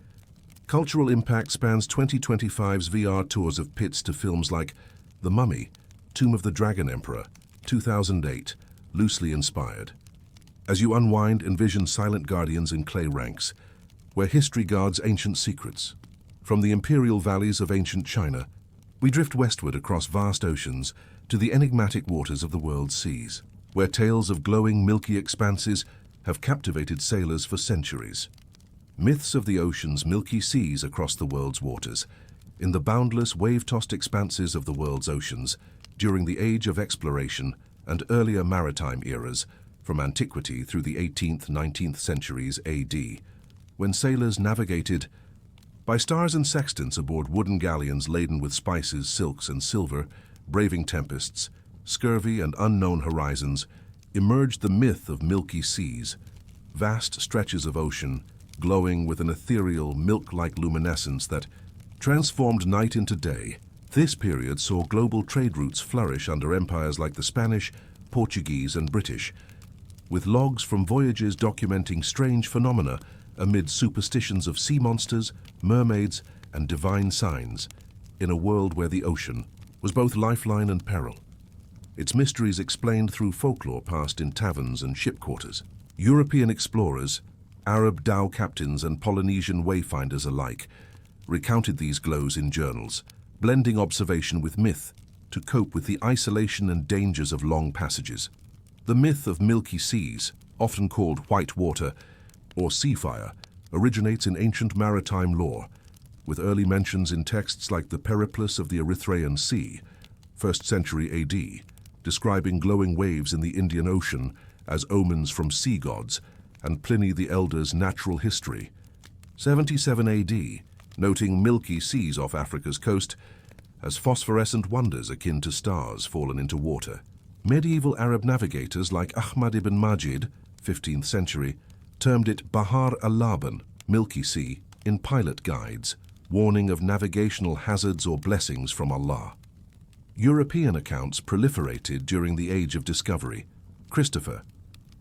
Cultural impact spans 2025's VR tours of pits to films like The Mummy, Tomb of the Dragon Emperor, 2008, loosely inspired. As you unwind, envision silent guardians in clay ranks, where history guards ancient secrets. From the imperial valleys of ancient China, we drift westward across vast oceans to the enigmatic waters of the world's seas, where tales of glowing milky expanses have captivated sailors for centuries. Myths of the ocean's milky seas across the world's waters, in the boundless wave-tossed expanses of the world's oceans, during the age of exploration and earlier maritime eras, from antiquity through the 18th-19th centuries AD, when sailors navigated by stars and sextants aboard wooden galleons laden with spices, silks, and silver, braving tempests, scurvy, and unknown horizons, emerged the myth of Milky Seas, vast stretches of ocean glowing with an ethereal, milk-like luminescence that transformed night into day. This period saw global trade routes flourish under empires like the Spanish, Portuguese, and British, with logs from voyages documenting strange phenomena amid superstitions of sea monsters, mermaids, and divine signs, in a world where the ocean was both lifeline and peril. Its mysteries explained through folklore passed in taverns and ship quarters. European explorers, Arab dhow captains, and Polynesian wayfinders alike recounted these glows in journals, blending observation with myth to cope with the isolation and dangers of long passages. The myth of Milky Seas, often called white water or sea fire, originates in ancient maritime lore, with early mentions in texts like the Periplus of the Erythraean Sea, 1st century AD, describing glowing waves in the Indian Ocean as omens from sea gods, and Pliny the Elder's Natural History, 77 AD, noting milky seas off Africa's coast as phosphorescent wonders akin to stars fallen into water. Medieval Arab navigators like Ahmad ibn Majid, 15th century, termed it Bahar al-Laban, Milky Sea, in pilot guides, warning of navigational hazards or blessings from Allah. European accounts proliferated during the Age of Discovery. Christopher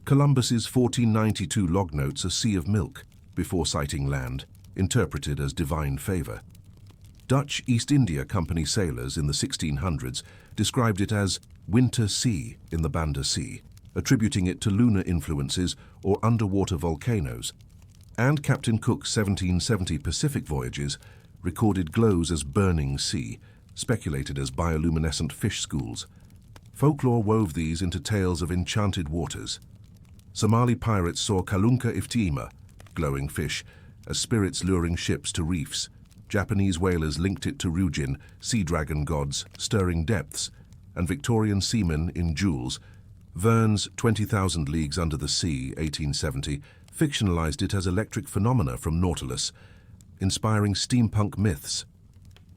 Columbus's 1492 log notes a sea of milk before sighting land, interpreted as divine favor. Dutch East India Company sailors in the 1600s described it as winter sea in the Banda Sea, attributing it to lunar influences or underwater volcanoes. And Captain Cook's 1770 Pacific voyages recorded glows as burning sea, speculated as bioluminescent fish schools. Folklore wove these into tales of enchanted waters. Somali pirates saw Kalunka Iftiima, glowing fish, as spirits luring ships to reefs. Japanese whalers linked it to Ryujin, sea dragon gods, stirring depths, and Victorian seamen in Jules. Verne's 20,000 Leagues Under the Sea, 1870, fictionalized it as electric phenomena from Nautilus, inspiring steampunk myths.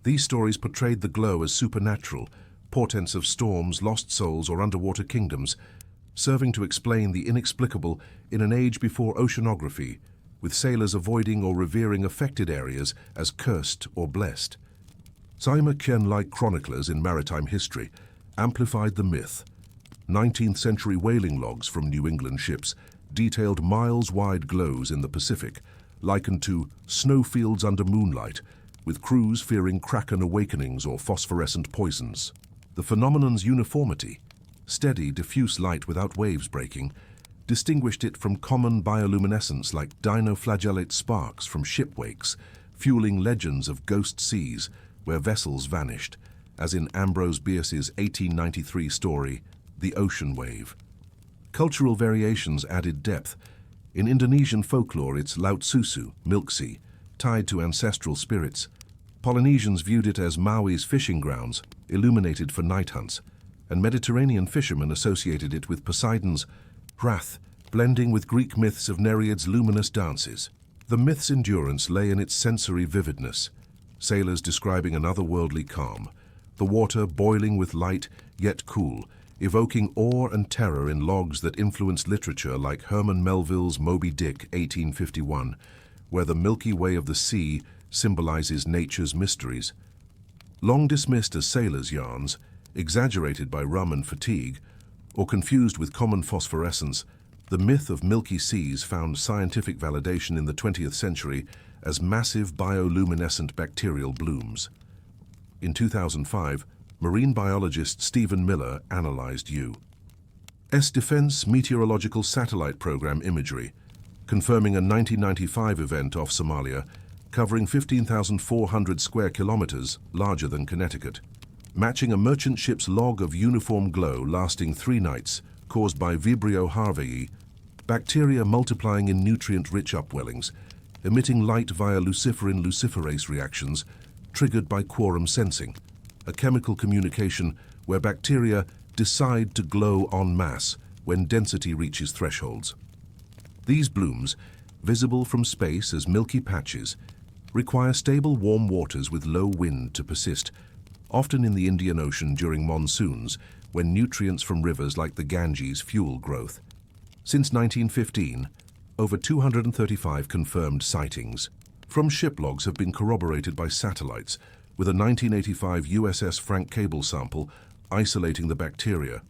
These stories portrayed the glow as supernatural, portents of storms, lost souls, or underwater kingdoms, serving to explain the inexplicable in an age before oceanography, with sailors avoiding or revering affected areas as cursed or blessed. Sima Qian-like chroniclers in maritime history amplified the myth, 19th-century whaling logs from New England ships detailed miles-wide glows in the Pacific, likened to snowfields under moonlight, with crews fearing kraken awakenings or phosphorescent poisons. The phenomenon's uniformity, steady, diffuse light without waves breaking, distinguished it from common bioluminescence like dinoflagellate sparks from ship wakes, fueling legends of ghost seas where vessels vanished, as in Ambrose Bierce's 1893 story, The Ocean Wave. Cultural variations added depth. In Indonesian folklore, it's Laut Susu, Milky Sea, tied to ancestral spirits. Polynesians viewed it as Maui's fishing grounds, illuminated for night hunts, and Mediterranean fishermen associated it with Poseidon's wrath, blending with Greek myths of Nereid's luminous dances. The myth's endurance lay in its sensory vividness, sailors describing an otherworldly calm, the water boiling with light yet cool, evoking awe and terror in logs that influenced literature like Herman Melville's Moby Dick, 1851, where the Milky Way of the sea symbolizes nature's mysteries. Long dismissed as sailors' yarns, exaggerated by rum and fatigue, or confused with common phosphorescence, the myth of Milky Seas found scientific validation in the 20th century as massive bioluminescent bacterial blooms. In 2005, marine biologist Stephen Miller analyzed U.S. Defense Meteorological Satellite Program imagery, confirming a 1995 event off Somalia, covering 15,400 square kilometers, larger than Connecticut, matching a merchant ship's log of uniform glow lasting 3 nights, caused by Vibrio harveyi, bacteria multiplying in nutrient-rich upwellings, emitting light via luciferin-luciferase reactions triggered by quorum sensing, a chemical communication where bacteria decide to glow en masse when density reaches thresholds. These blooms, visible from space as milky patches, require stable warm waters with low wind to persist, often in the Indian Ocean during monsoons, when nutrients from rivers like the Ganges fuel growth. Since 1915, over 235 confirmed sightings from ship logs have been corroborated by satellites, with a 1985 USS Frank Cable sample isolating the bacteria,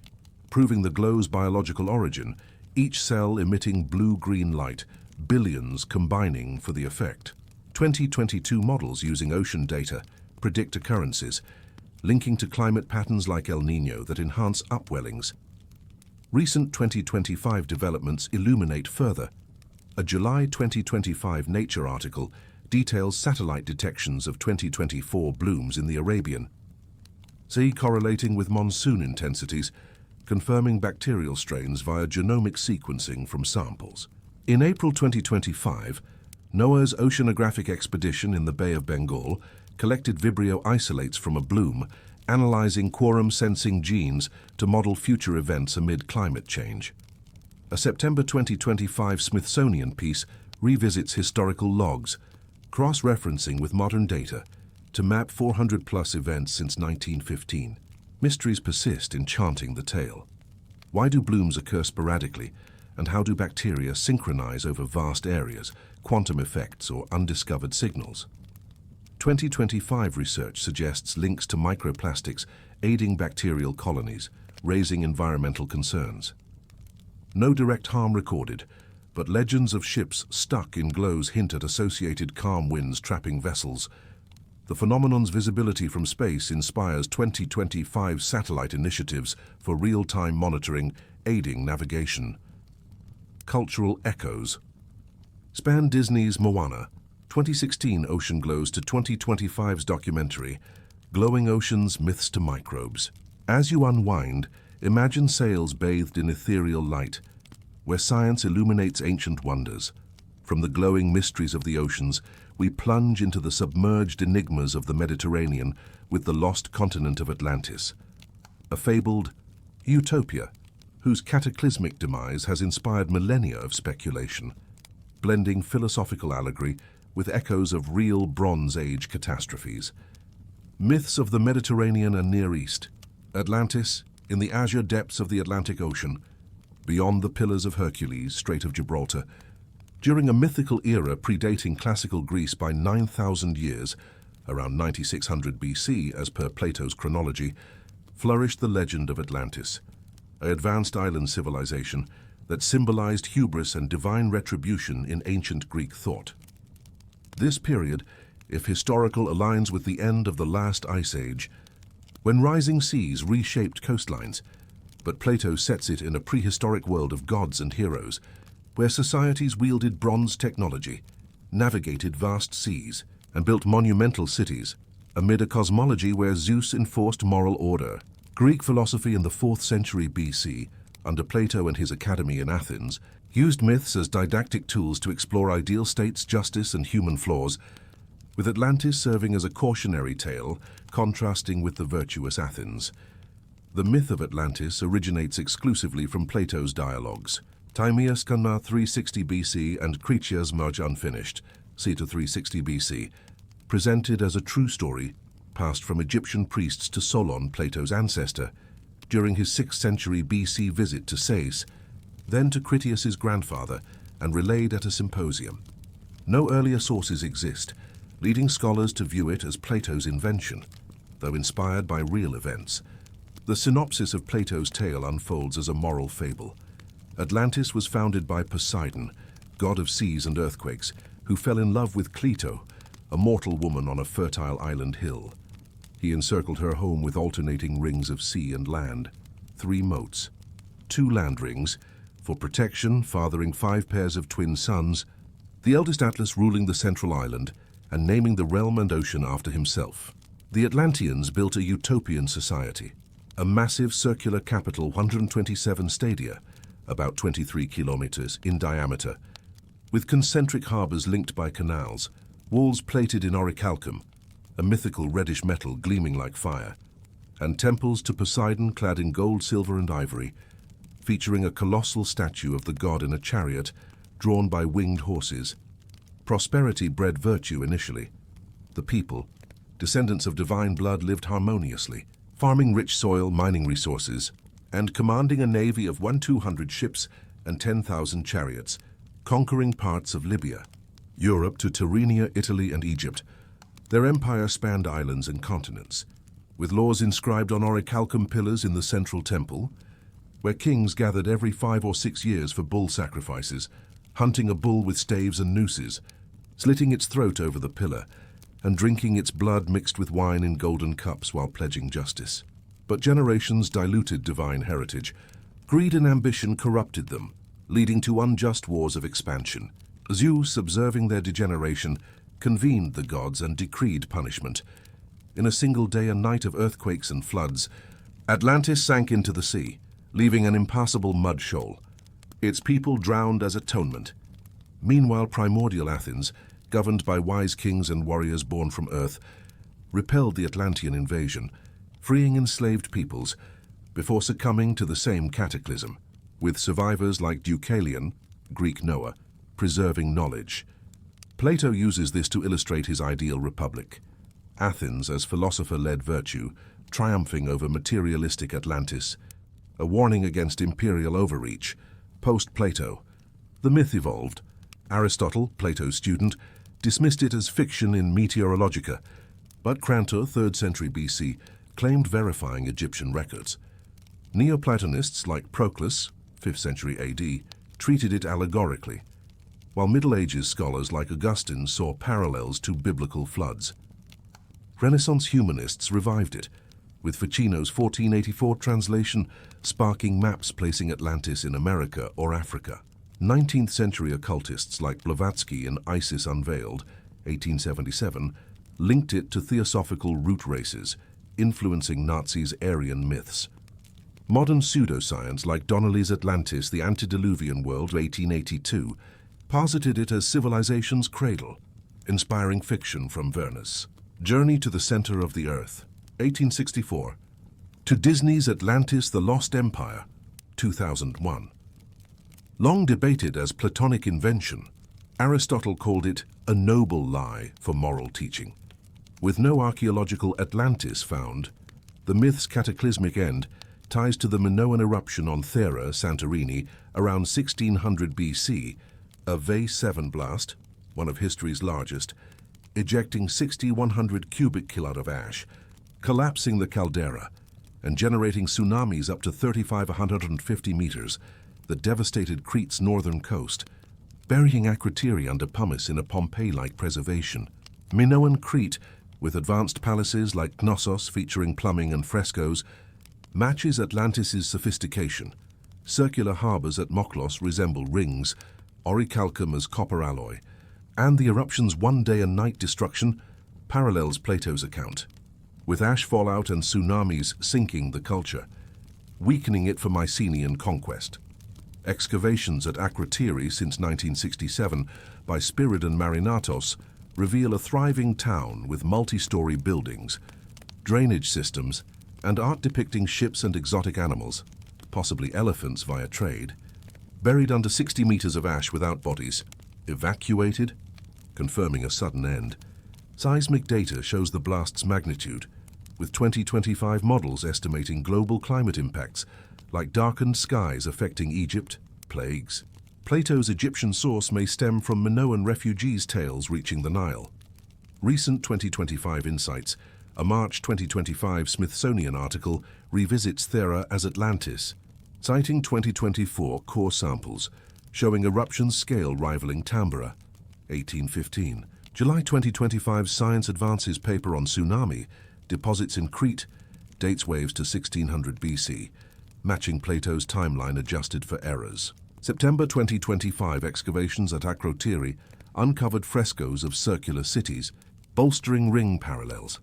proving the glow's biological origin, each cell emitting blue-green light, billions combining for the effect. 2022 models using ocean data predict occurrences, linking to climate patterns like El Niño that enhance upwellings. Recent 2025 developments illuminate further. A July 2025 Nature article details satellite detections of 2024 blooms in the Arabian Sea correlating with monsoon intensities, confirming bacterial strains via genomic sequencing from samples. In April 2025, NOAA's oceanographic expedition in the Bay of Bengal collected Vibrio isolates from a bloom, analyzing quorum-sensing genes to model future events amid climate change. A September 2025 Smithsonian piece revisits historical logs, cross-referencing with modern data to map 400-plus events since 1915. Mysteries persist enchanting the tale. Why do blooms occur sporadically, and how do bacteria synchronize over vast areas, quantum effects, or undiscovered signals? 2025 research suggests links to microplastics aiding bacterial colonies, raising environmental concerns. No direct harm recorded, but legends of ships stuck in glows hint at associated calm winds trapping vessels. The phenomenon's visibility from space inspires 2025 satellite initiatives for real-time monitoring, aiding navigation. Cultural echoes. Span Disney's Moana, 2016 ocean glows to 2025's documentary, Glowing Oceans, Myths to Microbes. As you unwind, imagine sails bathed in ethereal light, where science illuminates ancient wonders. From the glowing mysteries of the oceans, we plunge into the submerged enigmas of the Mediterranean with the lost continent of Atlantis, a fabled utopia whose cataclysmic demise has inspired millennia of speculation, blending philosophical allegory with echoes of real Bronze Age catastrophes. Myths of the Mediterranean and Near East. Atlantis, in the azure depths of the Atlantic Ocean, beyond the Pillars of Hercules, Strait of Gibraltar. During a mythical era predating classical Greece by 9,000 years, around 9600 BC as per Plato's chronology, flourished the legend of Atlantis, an advanced island civilization that symbolized hubris and divine retribution in ancient Greek thought. This period, if historical, aligns with the end of the last ice age, when rising seas reshaped coastlines, but Plato sets it in a prehistoric world of gods and heroes, where societies wielded bronze technology, navigated vast seas, and built monumental cities, amid a cosmology where Zeus enforced moral order. Greek philosophy in the 4th century BC, under Plato and his academy in Athens, used myths as didactic tools to explore ideal states, justice, and human flaws, with Atlantis serving as a cautionary tale, contrasting with the virtuous Athens. The myth of Atlantis originates exclusively from Plato's dialogues. Timaeus Kanma 360 BC and Critias March Unfinished, c. to 360 BC, presented as a true story, passed from Egyptian priests to Solon, Plato's ancestor, during his 6th century BC visit to Sais, then to Critias's grandfather, and relayed at a symposium. No earlier sources exist, leading scholars to view it as Plato's invention, though inspired by real events. The synopsis of Plato's tale unfolds as a moral fable. Atlantis was founded by Poseidon, god of seas and earthquakes, who fell in love with Cleito, a mortal woman on a fertile island hill. He encircled her home with alternating rings of sea and land, 3 moats, 2 land rings, for protection, fathering 5 pairs of twin sons, the eldest Atlas ruling the central island and naming the realm and ocean after himself. The Atlanteans built a utopian society, a massive circular capital 127 stadia, about 23 kilometers in diameter, with concentric harbors linked by canals, walls plated in orichalcum, a mythical reddish metal gleaming like fire, and temples to Poseidon clad in gold, silver, and ivory, featuring a colossal statue of the god in a chariot drawn by winged horses. Prosperity bred virtue initially. The people, descendants of divine blood, lived harmoniously, farming rich soil, mining resources, and commanding a navy of 1,200 ships and 10,000 chariots, conquering parts of Libya, Europe to Tyrrhenia, Italy, and Egypt. Their empire spanned islands and continents, with laws inscribed on orichalcum pillars in the central temple, where kings gathered every 5 or 6 years for bull sacrifices, hunting a bull with staves and nooses, slitting its throat over the pillar, and drinking its blood mixed with wine in golden cups while pledging justice. But generations diluted divine heritage. Greed and ambition corrupted them, leading to unjust wars of expansion. Zeus, observing their degeneration, convened the gods and decreed punishment. In a single day and night of earthquakes and floods, Atlantis sank into the sea, leaving an impassable mud shoal. Its people drowned as atonement. Meanwhile, primordial Athens, governed by wise kings and warriors born from Earth, repelled the Atlantean invasion, freeing enslaved peoples, before succumbing to the same cataclysm, with survivors like Deucalion, Greek Noah, preserving knowledge. Plato uses this to illustrate his ideal republic. Athens as philosopher-led virtue, triumphing over materialistic Atlantis, a warning against imperial overreach. Post-Plato, the myth evolved. Aristotle, Plato's student, dismissed it as fiction in Meteorologica, but Crantor, 3rd century BC, claimed verifying Egyptian records. Neoplatonists like Proclus, 5th century AD, treated it allegorically, while Middle Ages scholars like Augustine saw parallels to biblical floods. Renaissance humanists revived it, with Ficino's 1484 translation sparking maps placing Atlantis in America or Africa. 19th century occultists like Blavatsky in Isis Unveiled, 1877, linked it to theosophical root races, influencing Nazis' Aryan myths. Modern pseudoscience like Donnelly's Atlantis, the Antediluvian World, 1882, posited it as civilization's cradle, inspiring fiction from Vernus. Journey to the Center of the Earth, 1864. To Disney's Atlantis, the Lost Empire, 2001. Long debated as Platonic invention, Aristotle called it a noble lie for moral teaching. With no archaeological Atlantis found, the myth's cataclysmic end ties to the Minoan eruption on Thera, Santorini, around 1600 BC, a V7 blast, one of history's largest, ejecting 6,100 cubic kilowatt of ash, collapsing the caldera, and generating tsunamis up to 3,550 meters that devastated Crete's northern coast, burying Akrotiri under pumice in a Pompeii-like preservation. Minoan Crete, with advanced palaces like Knossos featuring plumbing and frescoes, matches Atlantis' sophistication. Circular harbors at Moklos resemble rings, orichalcum as copper alloy, and the eruption's one-day and night destruction parallels Plato's account, with ash fallout and tsunamis sinking the culture, weakening it for Mycenaean conquest. Excavations at Akrotiri since 1967 by Spiridon Marinatos reveal a thriving town with multi-story buildings, drainage systems, and art depicting ships and exotic animals, possibly elephants via trade, buried under 60 meters of ash without bodies, evacuated, confirming a sudden end. Seismic data shows the blast's magnitude, with 2025 models estimating global climate impacts like darkened skies affecting Egypt, plagues. Plato's Egyptian source may stem from Minoan refugees' tales reaching the Nile. Recent 2025 insights, a March 2025 Smithsonian article revisits Thera as Atlantis, citing 2024 core samples, showing eruption scale rivaling Tambora, 1815. July 2025 Science Advances paper on tsunami, deposits in Crete, dates waves to 1600 BC, matching Plato's timeline adjusted for errors. September 2025 excavations at Akrotiri uncovered frescoes of circular cities, bolstering ring parallels.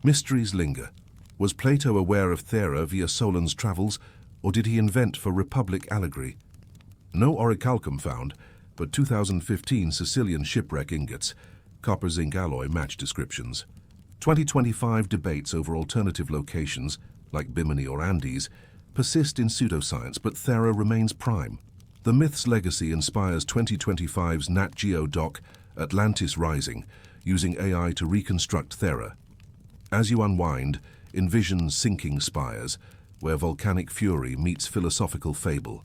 Mysteries linger. Was Plato aware of Thera via Solon's travels, or did he invent for Republic allegory? No orichalcum found, but 2015 Sicilian shipwreck ingots, copper zinc alloy match descriptions. 2025 debates over alternative locations, like Bimini or Andes, persist in pseudoscience, but Thera remains prime. The myth's legacy inspires 2025's Nat Geo doc, Atlantis Rising, using AI to reconstruct Thera. As you unwind, envision sinking spires, where volcanic fury meets philosophical fable.